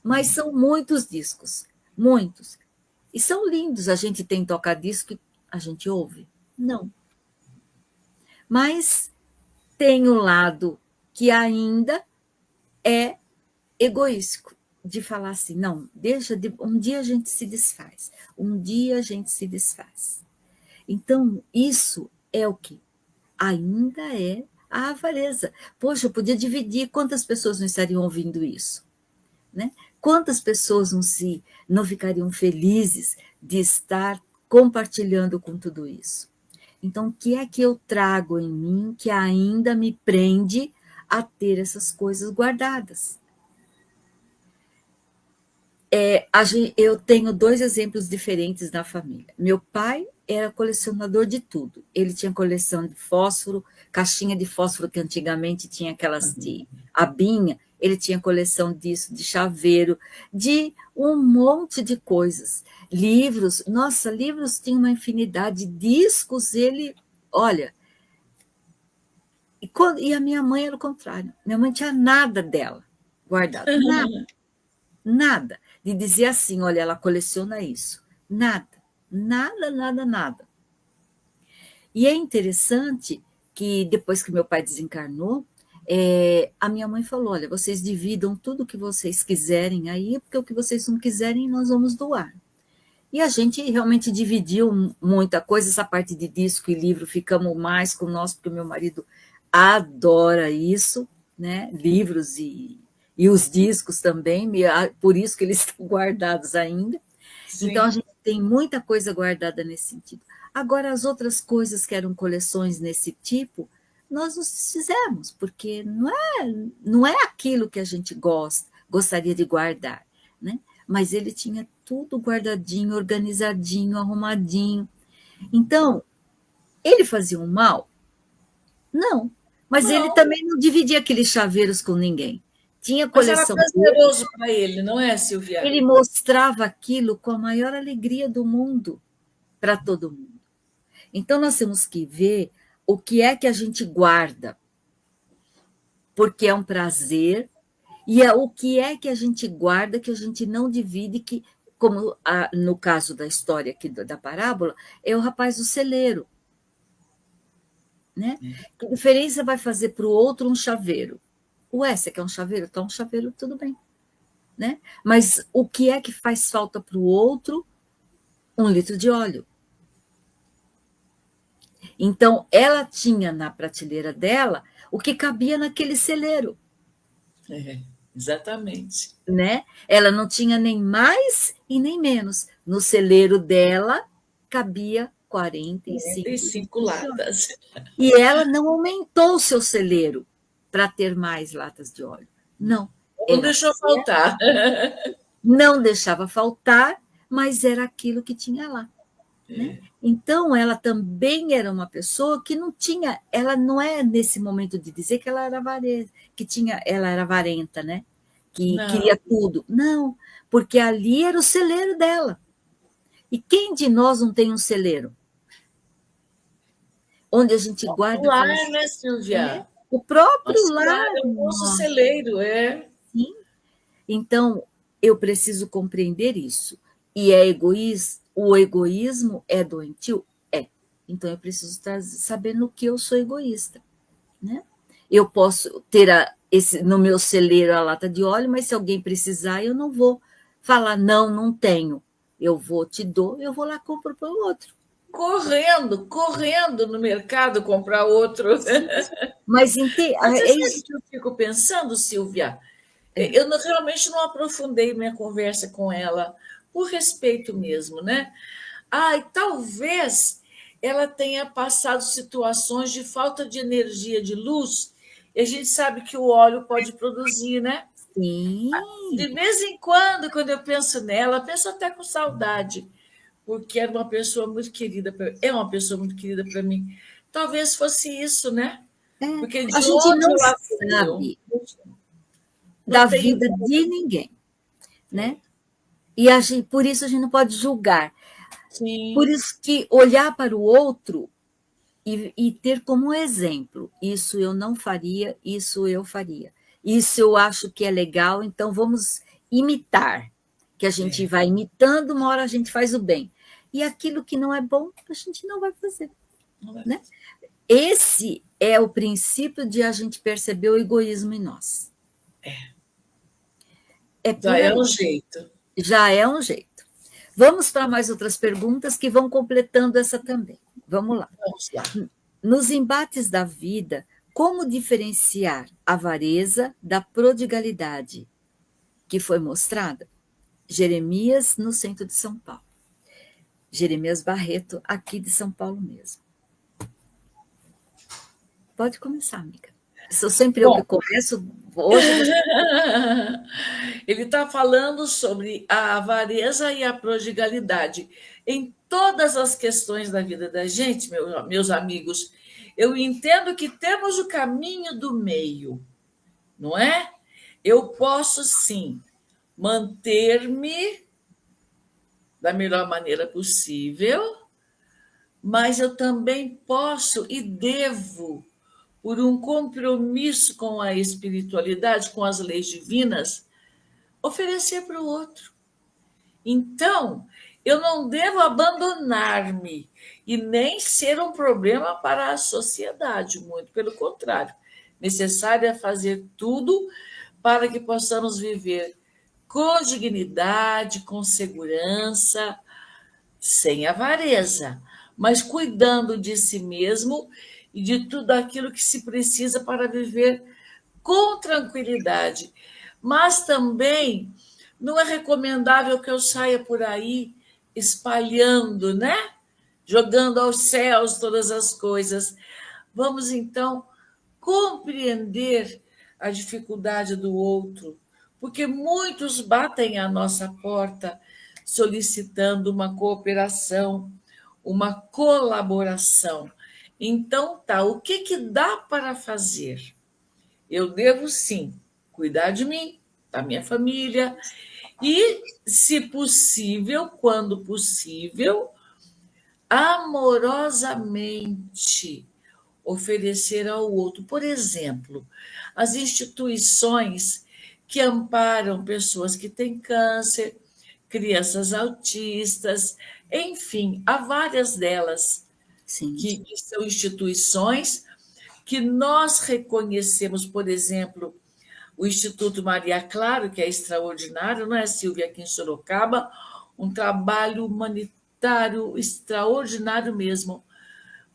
S2: Mas são muitos discos, muitos. E são lindos. A gente tem toca-disco, a gente ouve? Não. Mas tem um lado que ainda é egoístico, de falar assim, não, um dia a gente se desfaz, um dia a gente se desfaz. Então, isso é o que ainda é a avareza. Poxa, eu podia dividir, quantas pessoas não estariam ouvindo isso? Né? Quantas pessoas não ficariam felizes de estar compartilhando com tudo isso? Então, o que é que eu trago em mim que ainda me prende a ter essas coisas guardadas? Eu tenho 2 exemplos diferentes na família. Meu pai era colecionador de tudo. Ele tinha coleção de fósforo, caixinha de fósforo que antigamente tinha aquelas de abinha. Ele tinha coleção disso, de chaveiro, de um monte de coisas. Livros, nossa, livros tinha uma infinidade. Discos, olha. E a minha mãe era o contrário. Minha mãe tinha nada dela guardado, nada. Nada. De dizer assim, olha, ela coleciona isso. Nada. Nada, nada, nada. E é interessante que depois que meu pai desencarnou, a minha mãe falou, olha, vocês dividam tudo o que vocês quiserem aí, porque o que vocês não quiserem nós vamos doar. E a gente realmente dividiu muita coisa, essa parte de disco e livro, ficamos mais com nós, porque o meu marido adora isso, né? Livros e os discos também, por isso que eles estão guardados ainda. Sim. Então, a gente tem muita coisa guardada nesse sentido. Agora, as outras coisas que eram coleções nesse tipo, nós nos fizemos, porque não é aquilo que a gente gostaria de guardar, né? Mas ele tinha tudo guardadinho, organizadinho, arrumadinho. Então, ele fazia um mal? Não. Mas não. Ele também não dividia aqueles chaveiros com ninguém. Tinha coleção.
S3: Mas era prazeroso para ele, não é, Silvia?
S2: Ele mostrava aquilo com a maior alegria do mundo para todo mundo. Então, nós temos que ver o que é que a gente guarda, porque é um prazer, e o que é que a gente guarda que a gente não divide, que, como no caso da história aqui da parábola, é o rapaz do celeiro. Né? Que diferença vai fazer para o outro um chaveiro? Ué, você quer um chaveiro? Então, um chaveiro, tudo bem. Né? Mas o que é que faz falta para o outro? 1 litro de óleo. Então, ela tinha na prateleira dela o que cabia naquele celeiro.
S3: Exatamente.
S2: Né? Ela não tinha nem mais e nem menos. No celeiro dela cabia 45
S3: latas.
S2: E ela não aumentou o seu celeiro para ter mais latas de óleo. Não.
S3: Não deixou faltar.
S2: Não deixava faltar, mas era aquilo que tinha lá. Né? Então, ela também era uma pessoa que não tinha, ela não é nesse momento de dizer que ela era avarenta, ela era avarenta, né? Que não. Queria tudo. Não, porque ali era o celeiro dela. E quem de nós não tem um celeiro? Onde a gente guarda...
S3: O lar, né, Silvia?
S2: O próprio lar.
S3: É o nosso celeiro,
S2: Sim. Então, eu preciso compreender isso. E é egoísta. O egoísmo é doentio? É. Então, eu preciso saber no que eu sou egoísta. Né? Eu posso ter no meu celeiro a lata de óleo, mas se alguém precisar, eu não vou falar, não tenho. Eu te dou, eu vou lá e compro para o outro.
S3: Correndo no mercado comprar outro.
S2: Mas
S3: sabe o que eu fico pensando, Silvia? Eu realmente não aprofundei minha conversa com ela, por respeito mesmo, né? E talvez ela tenha passado situações de falta de energia, de luz, e a gente sabe que o óleo pode produzir, né?
S2: Sim.
S3: De vez em quando eu penso nela, penso até com saudade, porque era uma pessoa muito querida, é uma pessoa muito querida para mim. Talvez fosse isso, né?
S2: Porque a gente não sabe da vida de ninguém, né? E por isso a gente não pode julgar.
S3: Sim.
S2: Por isso que olhar para o outro e ter como exemplo, isso eu não faria, isso eu faria. Isso eu acho que é legal, então vamos imitar, que a gente vai imitando, uma hora a gente faz o bem. E aquilo que não é bom, a gente não vai fazer. Né? Esse é o princípio de a gente perceber o egoísmo em nós.
S3: Já é um jeito.
S2: Já é um jeito. Vamos para mais outras perguntas que vão completando essa também. Vamos lá.
S3: Vamos lá.
S2: Nos embates da vida, como diferenciar a avareza da prodigalidade que foi mostrada? Jeremias, no centro de São Paulo. Jeremias Barreto, aqui de São Paulo mesmo. Pode começar, amiga. Sou sempre eu que começo. Hoje você...
S3: Ele está falando sobre a avareza e a prodigalidade. Em todas as questões da vida da gente, meus amigos, eu entendo que temos o caminho do meio, não é? Eu posso, sim, manter-me da melhor maneira possível, mas eu também posso e devo, por um compromisso com a espiritualidade, com as leis divinas, oferecer para o outro. Então, eu não devo abandonar-me e nem ser um problema para a sociedade, muito pelo contrário. Necessário é fazer tudo para que possamos viver com dignidade, com segurança, sem avareza, mas cuidando de si mesmo e de tudo aquilo que se precisa para viver com tranquilidade. Mas também não é recomendável que eu saia por aí espalhando, né? Jogando aos céus todas as coisas. Vamos, então, compreender a dificuldade do outro, porque muitos batem à nossa porta solicitando uma cooperação, uma colaboração. Então, tá, o que dá para fazer? Eu devo, sim, cuidar de mim, da minha família, e, se possível, quando possível, amorosamente oferecer ao outro. Por exemplo, as instituições que amparam pessoas que têm câncer, crianças autistas, enfim, há várias delas que são instituições que nós reconhecemos, por exemplo, o Instituto Maria Claro, que é extraordinário, não é, Silvia, aqui em Sorocaba, um trabalho humanitário extraordinário mesmo.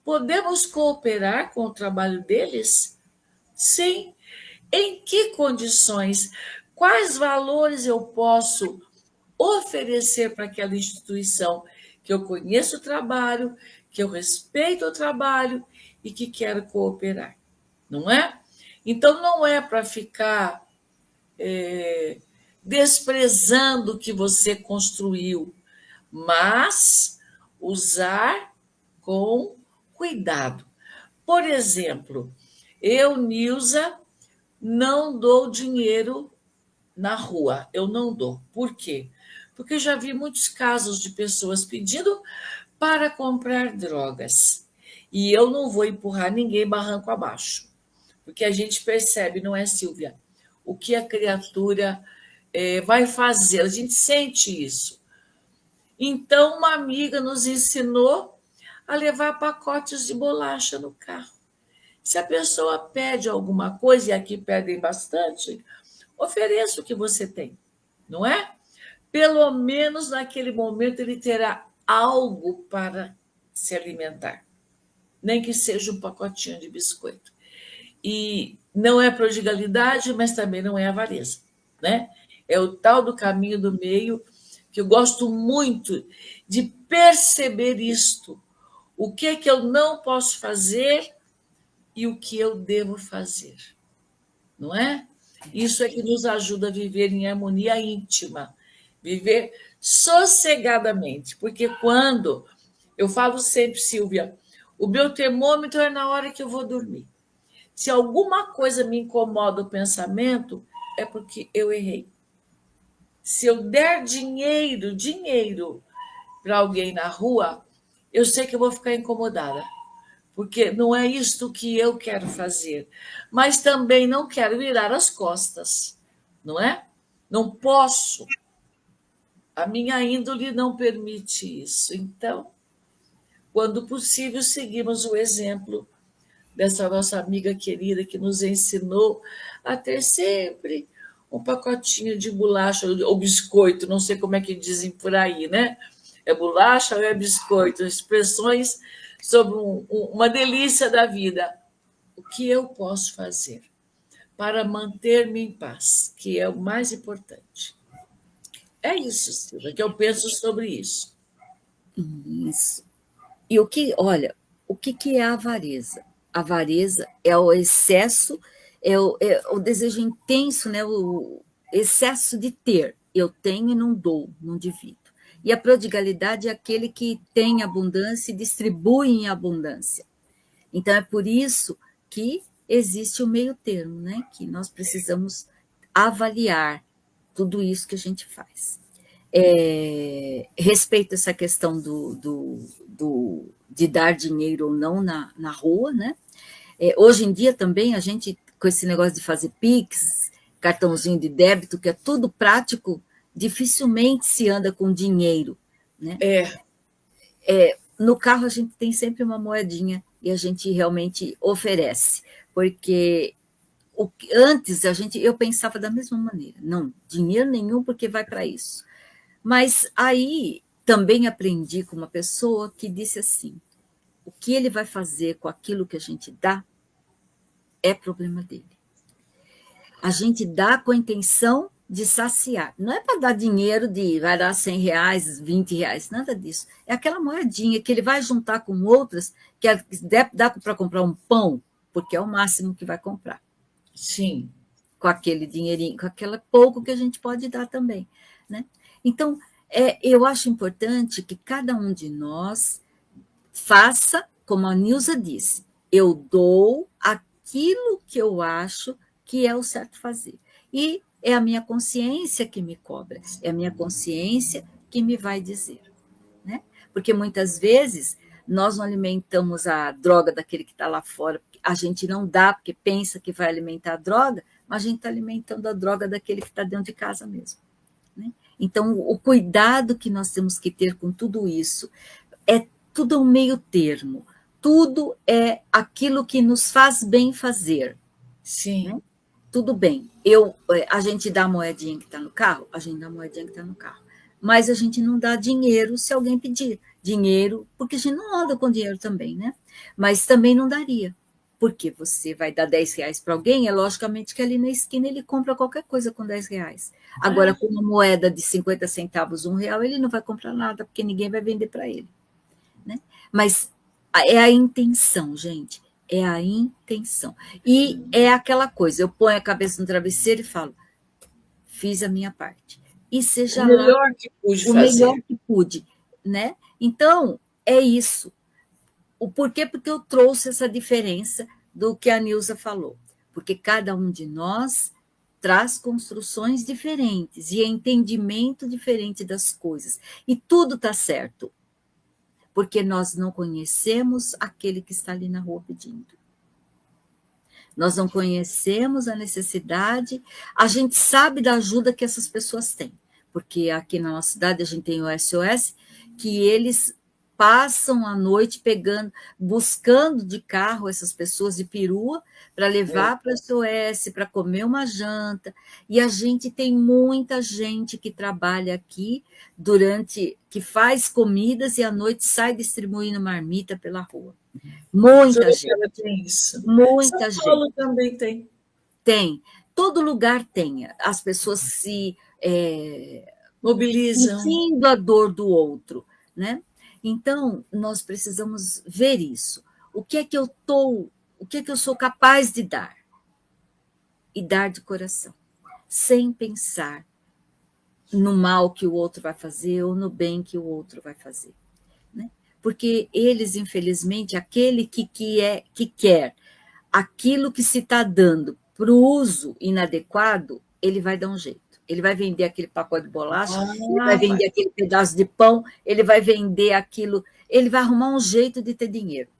S3: Podemos cooperar com o trabalho deles? Sim. Em que condições? Quais valores eu posso oferecer para aquela instituição que eu conheço o trabalho, que eu respeito o trabalho e que quero cooperar, não é? Então, não é para ficar desprezando o que você construiu, mas usar com cuidado. Por exemplo, eu, Nilza, não dou dinheiro na rua, eu não dou. Por quê? Porque já vi muitos casos de pessoas pedindo para comprar drogas. E eu não vou empurrar ninguém barranco abaixo. Porque a gente percebe, não é, Silvia? O que a criatura vai fazer, a gente sente isso. Então, uma amiga nos ensinou a levar pacotes de bolacha no carro. Se a pessoa pede alguma coisa, e aqui pedem bastante, ofereça o que você tem, não é? Pelo menos naquele momento ele terá algo para se alimentar, nem que seja um pacotinho de biscoito. E não é prodigalidade, mas também não é avareza, né? É o tal do caminho do meio, que eu gosto muito de perceber isto. O que é que eu não posso fazer e o que eu devo fazer, não é? Isso é que nos ajuda a viver em harmonia íntima, viver sossegadamente, porque quando, eu falo sempre, Silvia, o meu termômetro é na hora que eu vou dormir. Se alguma coisa me incomoda o pensamento, é porque eu errei. Se eu der dinheiro para alguém na rua, eu sei que eu vou ficar incomodada, porque não é isto que eu quero fazer, mas também não quero virar as costas, não é? Não posso. A minha índole não permite isso. Então, quando possível, seguimos o exemplo dessa nossa amiga querida que nos ensinou a ter sempre um pacotinho de bolacha ou biscoito, não sei como é que dizem por aí, né? É bolacha ou é biscoito? Expressões sobre uma delícia da vida. O que eu posso fazer para manter-me em paz, que é o mais importante. É isso, Silvia, que eu penso sobre isso.
S2: Isso. E olha, o que é a avareza? A avareza é o excesso, é o desejo intenso, né? O excesso de ter. Eu tenho e não dou, não divido. E a prodigalidade é aquele que tem abundância e distribui em abundância. Então, é por isso que existe o meio termo, né? Que nós precisamos avaliar tudo isso que a gente faz. Respeito essa questão de dar dinheiro ou não na rua, né? Hoje em dia também a gente, com esse negócio de fazer Pix, cartãozinho de débito, que é tudo prático, dificilmente se anda com dinheiro, né? No carro a gente tem sempre uma moedinha e a gente realmente oferece, porque antes eu pensava da mesma maneira, não, dinheiro nenhum porque vai para isso. Mas aí também aprendi com uma pessoa que disse assim: o que ele vai fazer com aquilo que a gente dá é problema dele. A gente dá com a intenção de saciar. Não é para dar dinheiro vai dar R$100, R$20, nada disso. É aquela moedinha que ele vai juntar com outras, que dá para comprar um pão, porque é o máximo que vai comprar.
S3: Sim.
S2: Com aquele dinheirinho, com aquele pouco que a gente pode dar também, né? Então, eu acho importante que cada um de nós faça, como a Nilza disse, eu dou aquilo que eu acho que é o certo fazer. E é a minha consciência que me cobra, é a minha consciência que me vai dizer, né? Porque muitas vezes nós não alimentamos a droga daquele que está lá fora, a gente não dá porque pensa que vai alimentar a droga, mas a gente está alimentando a droga daquele que está dentro de casa mesmo, né? Então, o cuidado que nós temos que ter com tudo isso é tudo um meio termo. Tudo é aquilo que nos faz bem fazer.
S3: Sim.
S2: Né? Tudo bem. A gente dá a moedinha que está no carro, a gente dá a moedinha que está no carro. Mas a gente não dá dinheiro se alguém pedir. Dinheiro, porque a gente não anda com dinheiro também, né? Mas também não daria. Porque você vai dar R$10 para alguém, é logicamente que ali na esquina ele compra qualquer coisa com R$10. Agora, com uma moeda de 50 centavos, R$1, ele não vai comprar nada, porque ninguém vai vender para ele. Né? Mas é a intenção, gente, é a intenção. E é aquela coisa, eu ponho a cabeça no travesseiro e falo, fiz a minha parte. E seja
S3: o melhor que pude fazer.
S2: Melhor que pude, né? Então, é isso. O porquê? Porque eu trouxe essa diferença do que a Nilza falou. Porque cada um de nós traz construções diferentes e entendimento diferente das coisas. E tudo está certo. Porque nós não conhecemos aquele que está ali na rua pedindo. Nós não conhecemos a necessidade, a gente sabe da ajuda que essas pessoas têm, porque aqui na nossa cidade a gente tem o SOS, que eles passam a noite buscando de carro essas pessoas de perua para levar para o SOS, para comer uma janta, e a gente tem muita gente que trabalha aqui que faz comidas e à noite sai distribuindo marmita pela rua. Muita gente.
S3: Tem isso.
S2: Muita
S3: São Paulo
S2: gente.
S3: também tem.
S2: Tem. Todo lugar tem. As pessoas se
S3: mobilizam.
S2: Sentindo a dor do outro, né? Então, nós precisamos ver isso. O que é que eu sou capaz de dar? E dar de coração, sem pensar no mal que o outro vai fazer ou no bem que o outro vai fazer. Né? Porque eles, infelizmente, aquele que quer aquilo que se está dando para o uso inadequado, ele vai dar um jeito. Ele vai vender aquele pacote de bolacha, ele vai vender aquele pedaço de pão, ele vai vender aquilo, ele vai arrumar um jeito de ter dinheiro.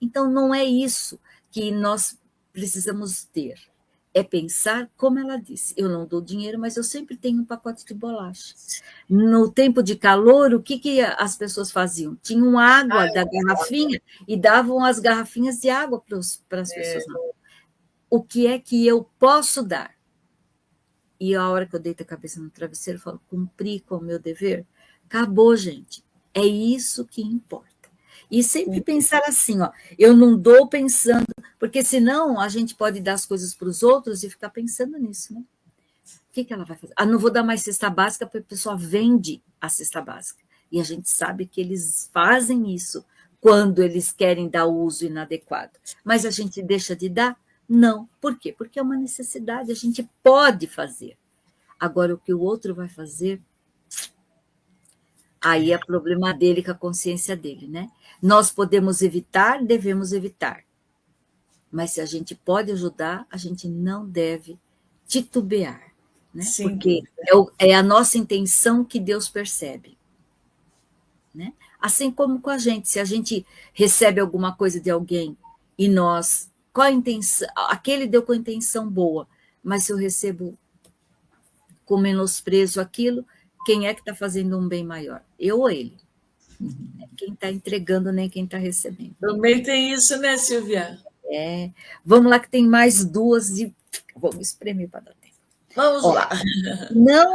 S2: Então, não é isso que nós precisamos ter. é pensar, como ela disse, eu não dou dinheiro, mas eu sempre tenho um pacote de bolacha. No tempo de calor, o que as pessoas faziam? Tinham água da garrafinha e davam as garrafinhas de água para as pessoas. Não. O que é que eu posso dar? E a hora que eu deito a cabeça no travesseiro, eu falo, cumpri com o meu dever? Acabou, gente. É isso que importa. E sempre pensar assim, ó, eu não dou pensando, porque senão a gente pode dar as coisas para os outros e ficar pensando nisso, né? O que ela vai fazer? Ah, não vou dar mais cesta básica, porque a pessoa vende a cesta básica. E a gente sabe que eles fazem isso quando eles querem dar uso inadequado. Mas a gente deixa de dar? Não. Por quê? Porque é uma necessidade, a gente pode fazer. Agora, o que o outro vai fazer, aí é problema dele com a consciência dele, né? Nós podemos evitar, devemos evitar. Mas se a gente pode ajudar, a gente não deve titubear, né? Porque é a nossa intenção que Deus percebe, né? Assim como com a gente, se a gente recebe alguma coisa de alguém e nós, qual a intenção? Aquele deu com a intenção boa, mas se eu recebo com menosprezo aquilo, quem é que está fazendo um bem maior? Eu ou ele? Quem está entregando, nem quem está recebendo.
S3: Também tem isso, né, Silvia?
S2: Vamos lá que tem mais duas de... Vamos espremer para dar tempo.
S3: Vamos lá.
S2: Não,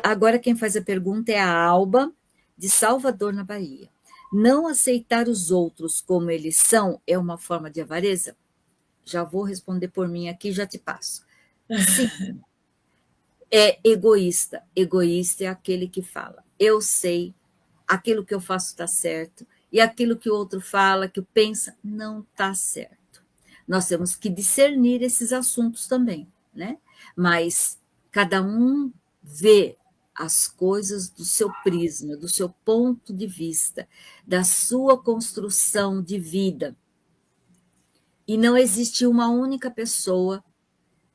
S2: agora quem faz a pergunta é a Alba, de Salvador, na Bahia. Não aceitar os outros como eles são é uma forma de avareza? Já vou responder por mim aqui, já te passo. Sim. É egoísta. Egoísta é aquele que fala, eu sei, aquilo que eu faço está certo, e aquilo que o outro fala, que pensa, não está certo. Nós temos que discernir esses assuntos também, né? Mas cada um vê as coisas do seu prisma, do seu ponto de vista, da sua construção de vida. E não existe uma única pessoa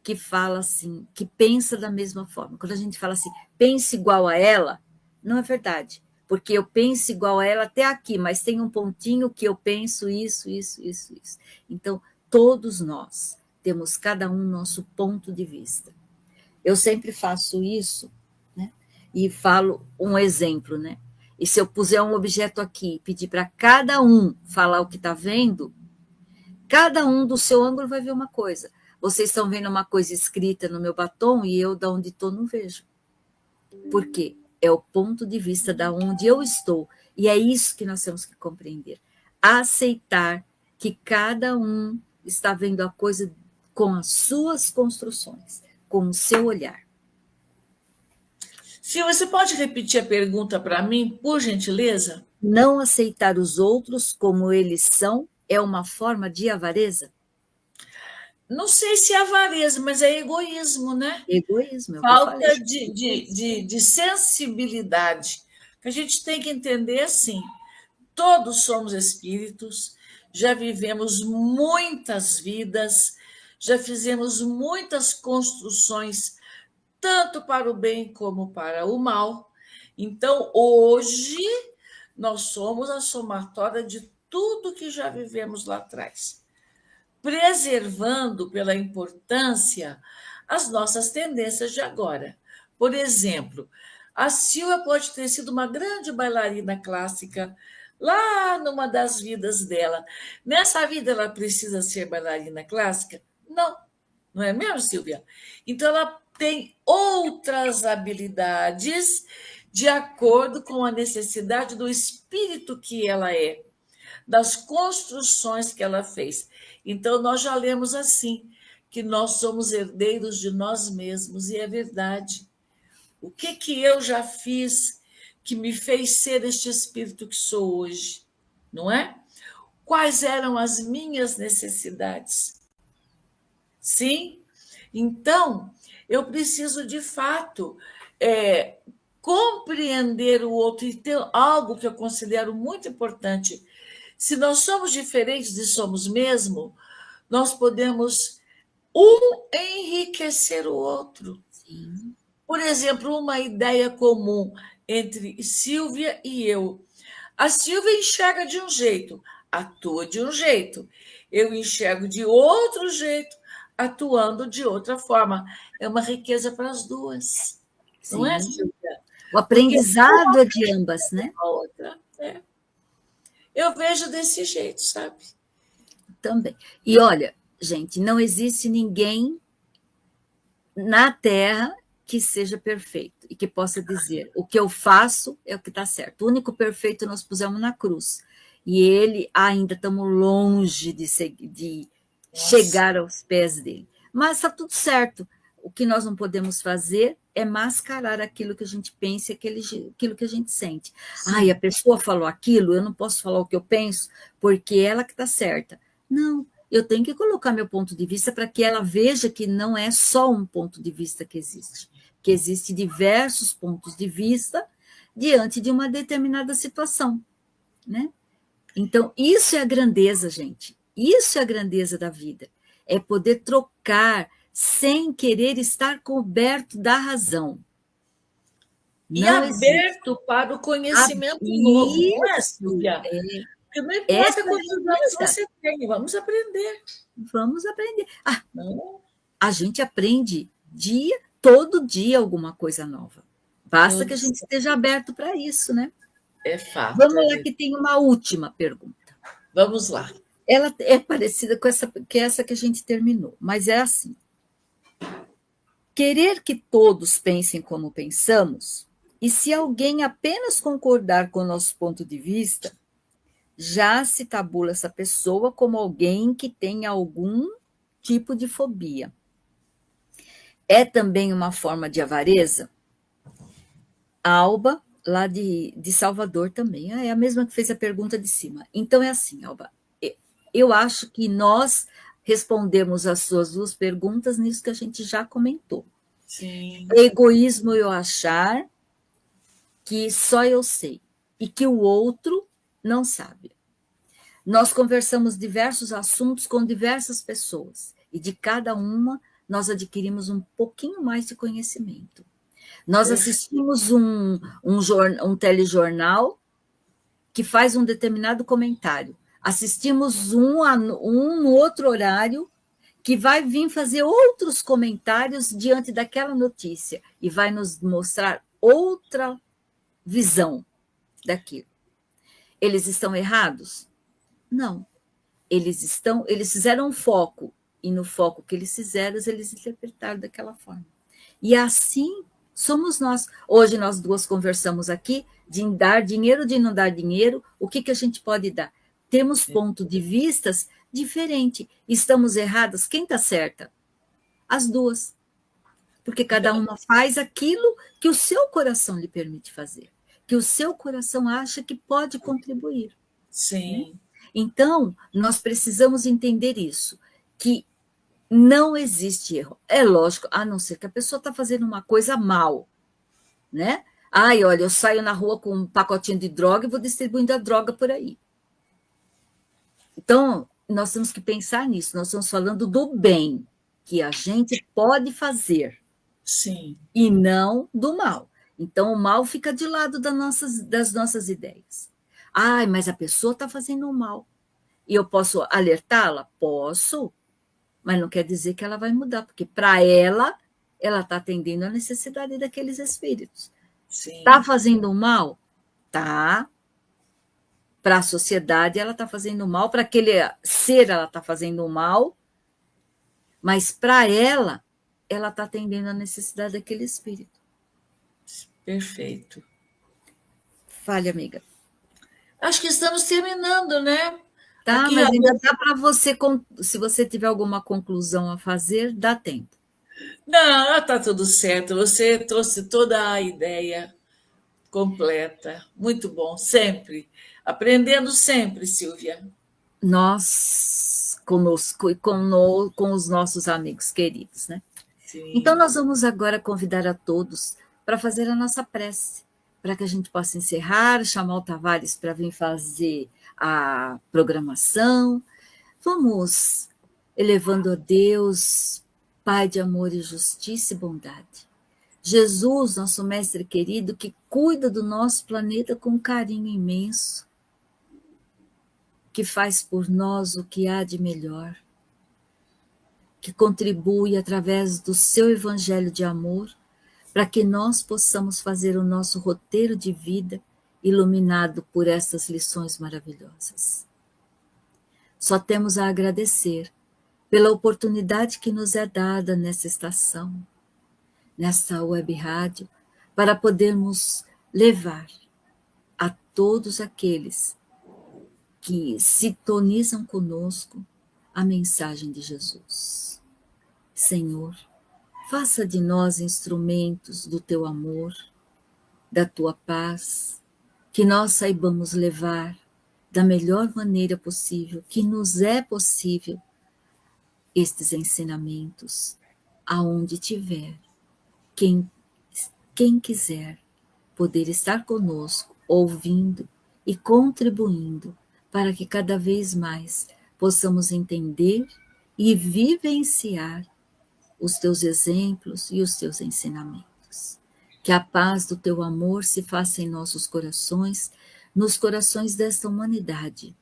S2: que fala assim, que pensa da mesma forma. Quando a gente fala assim, pense igual a ela, não é verdade. Porque eu penso igual a ela até aqui, mas tem um pontinho que eu penso isso. Então, todos nós temos cada um nosso ponto de vista. Eu sempre faço isso, né? E falo um exemplo, né? E se eu puser um objeto aqui e pedir para cada um falar o que está vendo, cada um do seu ângulo vai ver uma coisa. Vocês estão vendo uma coisa escrita no meu batom e eu, da onde estou, não vejo. Por quê? É o ponto de vista da onde eu estou. E é isso que nós temos que compreender. Aceitar que cada um está vendo a coisa com as suas construções, com o seu olhar.
S3: Silvia, você pode repetir a pergunta para mim, por gentileza?
S2: Não aceitar os outros como eles são é uma forma de avareza?
S3: Não sei se é avareza, mas é egoísmo, né?
S2: Egoísmo, é o que eu
S3: Falta
S2: falei.
S3: de sensibilidade. Que a gente tem que entender assim: todos somos espíritos, já vivemos muitas vidas, já fizemos muitas construções, tanto para o bem como para o mal. Então, hoje, nós somos a somatória de tudo que já vivemos lá atrás, preservando pela importância as nossas tendências de agora. Por exemplo, a Silvia pode ter sido uma grande bailarina clássica lá numa das vidas dela. Nessa vida ela precisa ser bailarina clássica? Não, não é mesmo, Silvia? Então ela tem outras habilidades de acordo com a necessidade do espírito que ela é, das construções que ela fez. Então, nós já lemos assim, que nós somos herdeiros de nós mesmos, e é verdade. O que eu já fiz que me fez ser este espírito que sou hoje, não é? Quais eram as minhas necessidades? Sim? Então, eu preciso, de fato, compreender o outro e ter algo que eu considero muito importante. Se nós somos diferentes e somos mesmo, nós podemos enriquecer o outro.
S2: Sim.
S3: Por exemplo, uma ideia comum entre Silvia e eu. A Silvia enxerga de um jeito, atua de um jeito. Eu enxergo de outro jeito, atuando de outra forma. É uma riqueza para as duas, não é,
S2: Sim.
S3: Silvia?
S2: O
S3: Porque
S2: aprendizado é de ambas, né?
S3: a outra. É. Eu vejo desse jeito, sabe?
S2: Também. E olha, gente, não existe ninguém na Terra que seja perfeito e que possa dizer o que eu faço é o que está certo. O único perfeito nós pusemos na cruz. E ele ainda estamos longe de chegar aos pés dele. Mas está tudo certo. O que nós não podemos fazer é mascarar aquilo que a gente pensa e aquilo que a gente sente. Ai, a pessoa falou aquilo, eu não posso falar o que eu penso, porque ela que está certa. Não, eu tenho que colocar meu ponto de vista para que ela veja que não é só um ponto de vista que existe diversos pontos de vista diante de uma determinada situação, né? Então, isso é a grandeza, gente. Isso é a grandeza da vida. É poder trocar sem querer estar coberto da razão.
S3: E
S2: Não existe.
S3: aberto para o conhecimento novo, não é,
S2: Isso,
S3: Silvia? Porque não
S2: essa
S3: importa
S2: é a
S3: quantos anos
S2: grandeza.
S3: você tem, vamos aprender.
S2: Vamos aprender.
S3: Não,
S2: A gente aprende todo dia alguma coisa nova. Basta que a
S3: todos.
S2: gente esteja aberto para isso, né?
S3: É fato,
S2: Vamos
S3: é
S2: lá
S3: verdade.
S2: que tem uma última pergunta.
S3: Vamos lá.
S2: Ela é parecida com essa que a gente terminou, mas é assim. Querer que todos pensem como pensamos, e se alguém apenas concordar com o nosso ponto de vista, já se tabula essa pessoa como alguém que tem algum tipo de fobia. É também uma forma de avareza? Alba, lá de Salvador também. É a mesma que fez a pergunta de cima. Então é assim, Alba. Eu acho que nós respondemos as suas duas perguntas nisso que a gente já comentou.
S3: Sim.
S2: É egoísmo eu achar que só eu sei e que o outro não sabe. Nós conversamos diversos assuntos com diversas pessoas e de cada uma nós adquirimos um pouquinho mais de conhecimento. Nós assistimos um telejornal que faz um determinado comentário. Assistimos no outro horário que vai vir fazer outros comentários diante daquela notícia e vai nos mostrar outra visão daquilo. Eles estão errados? Não. Eles fizeram um foco, e no foco que eles fizeram, eles interpretaram daquela forma. E assim somos nós. Hoje nós duas conversamos aqui de dar dinheiro, de não dar dinheiro, o que a gente pode dar? Temos pontos de vistas diferentes. Estamos erradas? Quem está certa? As duas. Porque cada uma faz aquilo que o seu coração lhe permite fazer, que o seu coração acha que pode contribuir.
S3: Sim.
S2: Né? Então, nós precisamos entender isso, que não existe erro. É lógico, a não ser que a pessoa está fazendo uma coisa mal, né? Ai, olha, eu saio na rua com um pacotinho de droga e vou distribuindo a droga por aí. Então, nós temos que pensar nisso. Nós estamos falando do bem que a gente pode fazer.
S3: Sim.
S2: E não do mal. Então, o mal fica de lado das nossas ideias. Ai, mas a pessoa está fazendo o mal. E eu posso alertá-la? Posso, mas não quer dizer que ela vai mudar, porque para ela está atendendo a necessidade daqueles espíritos. Está fazendo mal? Tá. Para a sociedade, ela está fazendo mal, para aquele ser, ela está fazendo mal, mas para ela está atendendo a necessidade daquele espírito.
S3: Perfeito.
S2: Fale, amiga.
S3: Acho que estamos terminando, né?
S2: Tá,
S3: Aqui,
S2: mas
S3: ó,
S2: ainda dá para você, se você tiver alguma conclusão a fazer, dá tempo.
S3: não, tá tudo certo. Você trouxe toda a ideia completa. Muito bom, sempre. Aprendendo sempre, Silvia.
S2: Nós, conosco e com os nossos amigos queridos, né? Então,
S3: Sim.
S2: nós vamos agora convidar a todos para fazer a nossa prece, para que a gente possa encerrar, chamar o Tavares para vir fazer a programação. Vamos elevando a Deus, Pai de amor e justiça e bondade. Jesus, nosso mestre querido, que cuida do nosso planeta com um carinho imenso, que faz por nós o que há de melhor, que contribui através do seu evangelho de amor, para que nós possamos fazer o nosso roteiro de vida iluminado por essas lições maravilhosas. Só temos a agradecer pela oportunidade que nos é dada nessa estação, nessa web rádio, para podermos levar a todos aqueles que sintonizam conosco a mensagem de Jesus. Senhor, faça de nós instrumentos do teu amor, da tua paz, que nós saibamos levar da melhor maneira possível, que nos é possível, estes ensinamentos, aonde tiver, quem quiser poder estar conosco, ouvindo e contribuindo, para que cada vez mais possamos entender e vivenciar os teus exemplos e os teus ensinamentos. Que a paz do teu amor se faça em nossos corações, nos corações desta humanidade,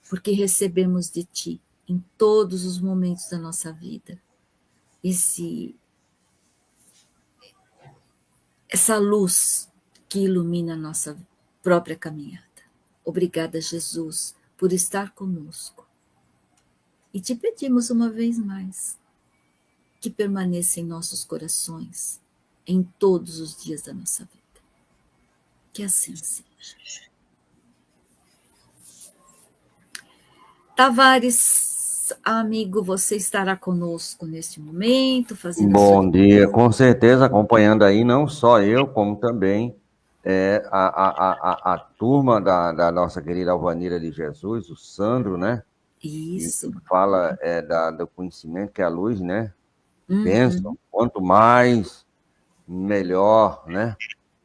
S2: porque recebemos de ti em todos os momentos da nossa vida essa luz que ilumina a nossa própria caminhada. Obrigada, Jesus, por estar conosco. E te pedimos uma vez mais que permaneça em nossos corações em todos os dias da nossa vida. Que assim seja. Tavares, amigo, você estará conosco neste momento, fazendo
S4: Bom dia, com certeza, acompanhando aí, não só eu, como também a turma da nossa querida Alvanira de Jesus, o Sandro, né?
S2: Isso.
S4: Que fala do conhecimento, que é a luz, né?
S2: Uhum.
S4: Bênção, quanto mais, melhor, né?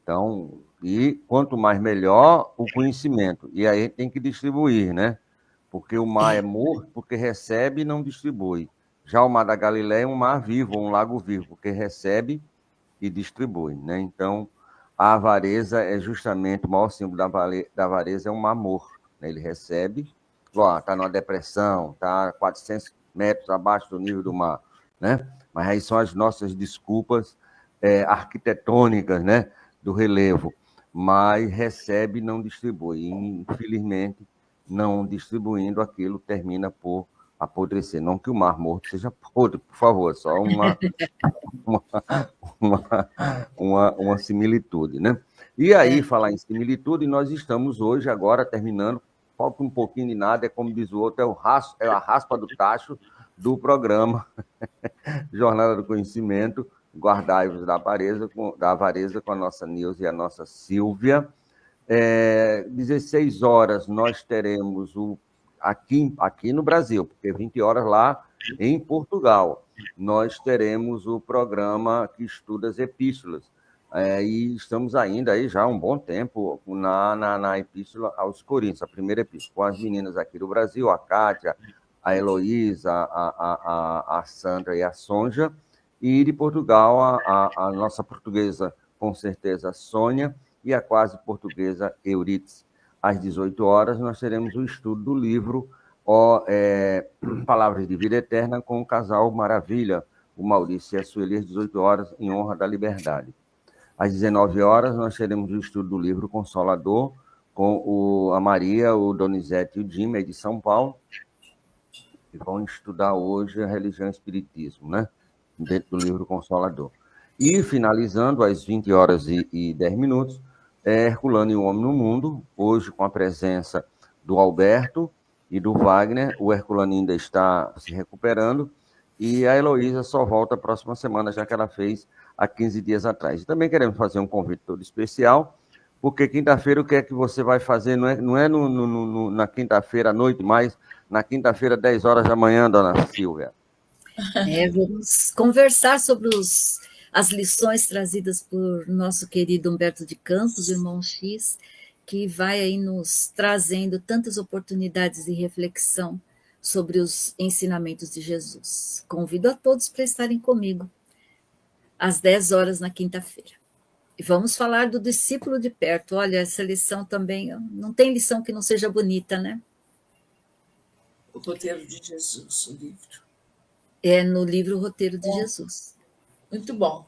S4: Então, e quanto mais melhor o conhecimento. E aí tem que distribuir, né? Porque o mar é morto porque recebe e não distribui. Já o mar da Galileia é um mar vivo, um lago vivo, porque recebe e distribui, né? Então, a avareza é justamente o maior símbolo da avareza, é um amor, né? Ele recebe, está numa depressão, está 400 metros abaixo do nível do mar, né? Mas aí são as nossas desculpas arquitetônicas, né? Do relevo, mas recebe e não distribui. E, infelizmente, não distribuindo aquilo, termina por apodrecer. Não que o mar morto seja podre, por favor, só uma similitude, né? E aí, falar em similitude, nós estamos hoje, agora, terminando, falta um pouquinho de nada, é como diz o outro, é a raspa do tacho do programa Jornada do Conhecimento, Guardai-vos da Avareza, com a nossa Nilce e a nossa Silvia. 16 horas nós teremos aqui no Brasil, porque 20 horas lá em Portugal, nós teremos o programa que estuda as epístolas. E estamos ainda aí já há um bom tempo na epístola aos Coríntios, a primeira epístola, com as meninas aqui do Brasil, a Kátia, a Heloísa, a Sandra e a Sonja, e de Portugal a nossa portuguesa, com certeza, a Sônia, e a quase portuguesa Euridice. Às 18 horas, nós teremos o estudo do livro Palavras de Vida Eterna com o casal Maravilha, o Maurício e a Sueli, às 18 horas, em honra da liberdade. Às 19 horas, nós teremos o estudo do livro Consolador, com a Maria, o Donizete e o Jimmy, de São Paulo, que vão estudar hoje a religião e o espiritismo, né? Dentro do livro Consolador. E, finalizando, às 20 horas e 10 minutos, Herculano e o Homem no Mundo, hoje com a presença do Alberto e do Wagner. O Herculano ainda está se recuperando, e a Heloísa só volta a próxima semana, já que ela fez há 15 dias atrás. E também queremos fazer um convite todo especial, porque quinta-feira o que é que você vai fazer? Não é na quinta-feira à noite, mas na quinta-feira, 10 horas da manhã, dona Silvia.
S2: Vamos conversar sobre as lições trazidas por nosso querido Humberto de Campos, irmão X, que vai aí nos trazendo tantas oportunidades de reflexão sobre os ensinamentos de Jesus. Convido a todos para estarem comigo às 10 horas na quinta-feira. E vamos falar do discípulo de perto. Olha, essa lição também, não tem lição que não seja bonita, né?
S3: O Roteiro de Jesus, o livro.
S2: É no livro Roteiro de Jesus.
S3: Muito bom.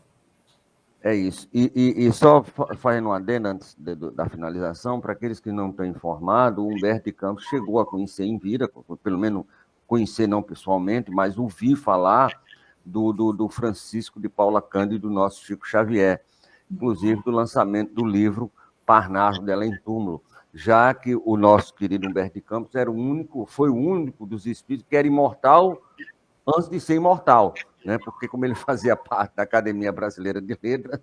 S4: É isso. E só fazendo um adendo antes da finalização, para aqueles que não estão informados, o Humberto de Campos chegou a conhecer em vida, pelo menos conhecer não pessoalmente, mas ouvir falar do Francisco de Paula Cândido, do nosso Chico Xavier, inclusive do lançamento do livro Parnaso dela em Túmulo, já que o nosso querido Humberto de Campos foi o único dos espíritos que era imortal antes de ser imortal, né? Porque como ele fazia parte da Academia Brasileira de Letras,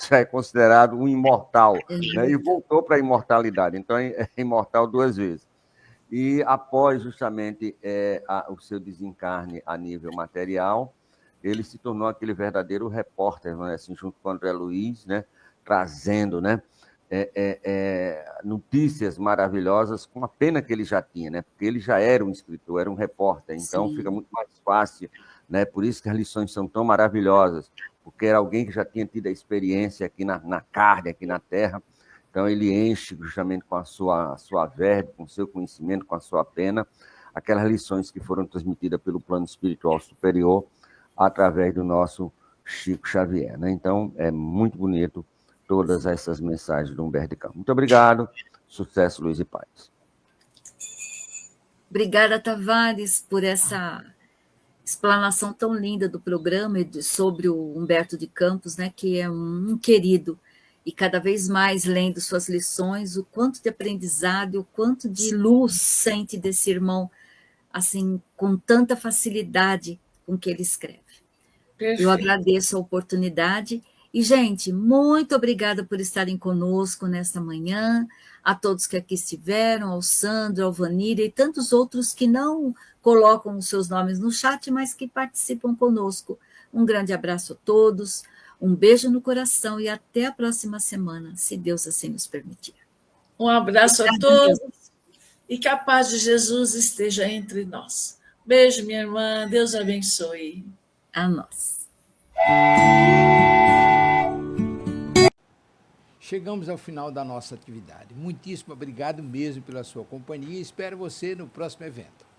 S4: já é considerado um imortal, né? E voltou para a imortalidade, então é imortal 2 vezes. E após justamente o seu desencarne a nível material, ele se tornou aquele verdadeiro repórter, né? Assim, junto com o André Luiz, né? Trazendo, né? Notícias maravilhosas, com a pena que ele já tinha, né? Porque ele já era um escritor, era um repórter, então
S2: Sim.
S4: fica muito mais fácil, né? Por isso que as lições são tão maravilhosas, porque era alguém que já tinha tido a experiência aqui na carne, aqui na Terra, então ele enche justamente com a sua verve, com o seu conhecimento, com a sua pena, aquelas lições que foram transmitidas pelo plano espiritual superior através do nosso Chico Xavier, né? Então é muito bonito todas essas mensagens do Humberto de Campos. Muito obrigado, sucesso, luz e paz.
S2: Obrigada, Tavares, por essa explanação tão linda do programa sobre o Humberto de Campos, né, que é um querido, e cada vez mais lendo suas lições, o quanto de aprendizado, o quanto de luz sente desse irmão, assim, com tanta facilidade com que ele escreve.
S3: Perfeito.
S2: Eu agradeço a oportunidade. E, gente, muito obrigada por estarem conosco nesta manhã, a todos que aqui estiveram, ao Sandro, ao Vanira e tantos outros que não colocam os seus nomes no chat, mas que participam conosco. Um grande abraço a todos, um beijo no coração e até a próxima semana, se Deus assim nos permitir.
S3: Um abraço a todos e que a paz de Jesus esteja entre nós. Beijo, minha irmã. Deus abençoe.
S2: A nós.
S1: Chegamos ao final da nossa atividade. Muitíssimo obrigado mesmo pela sua companhia e espero você no próximo evento.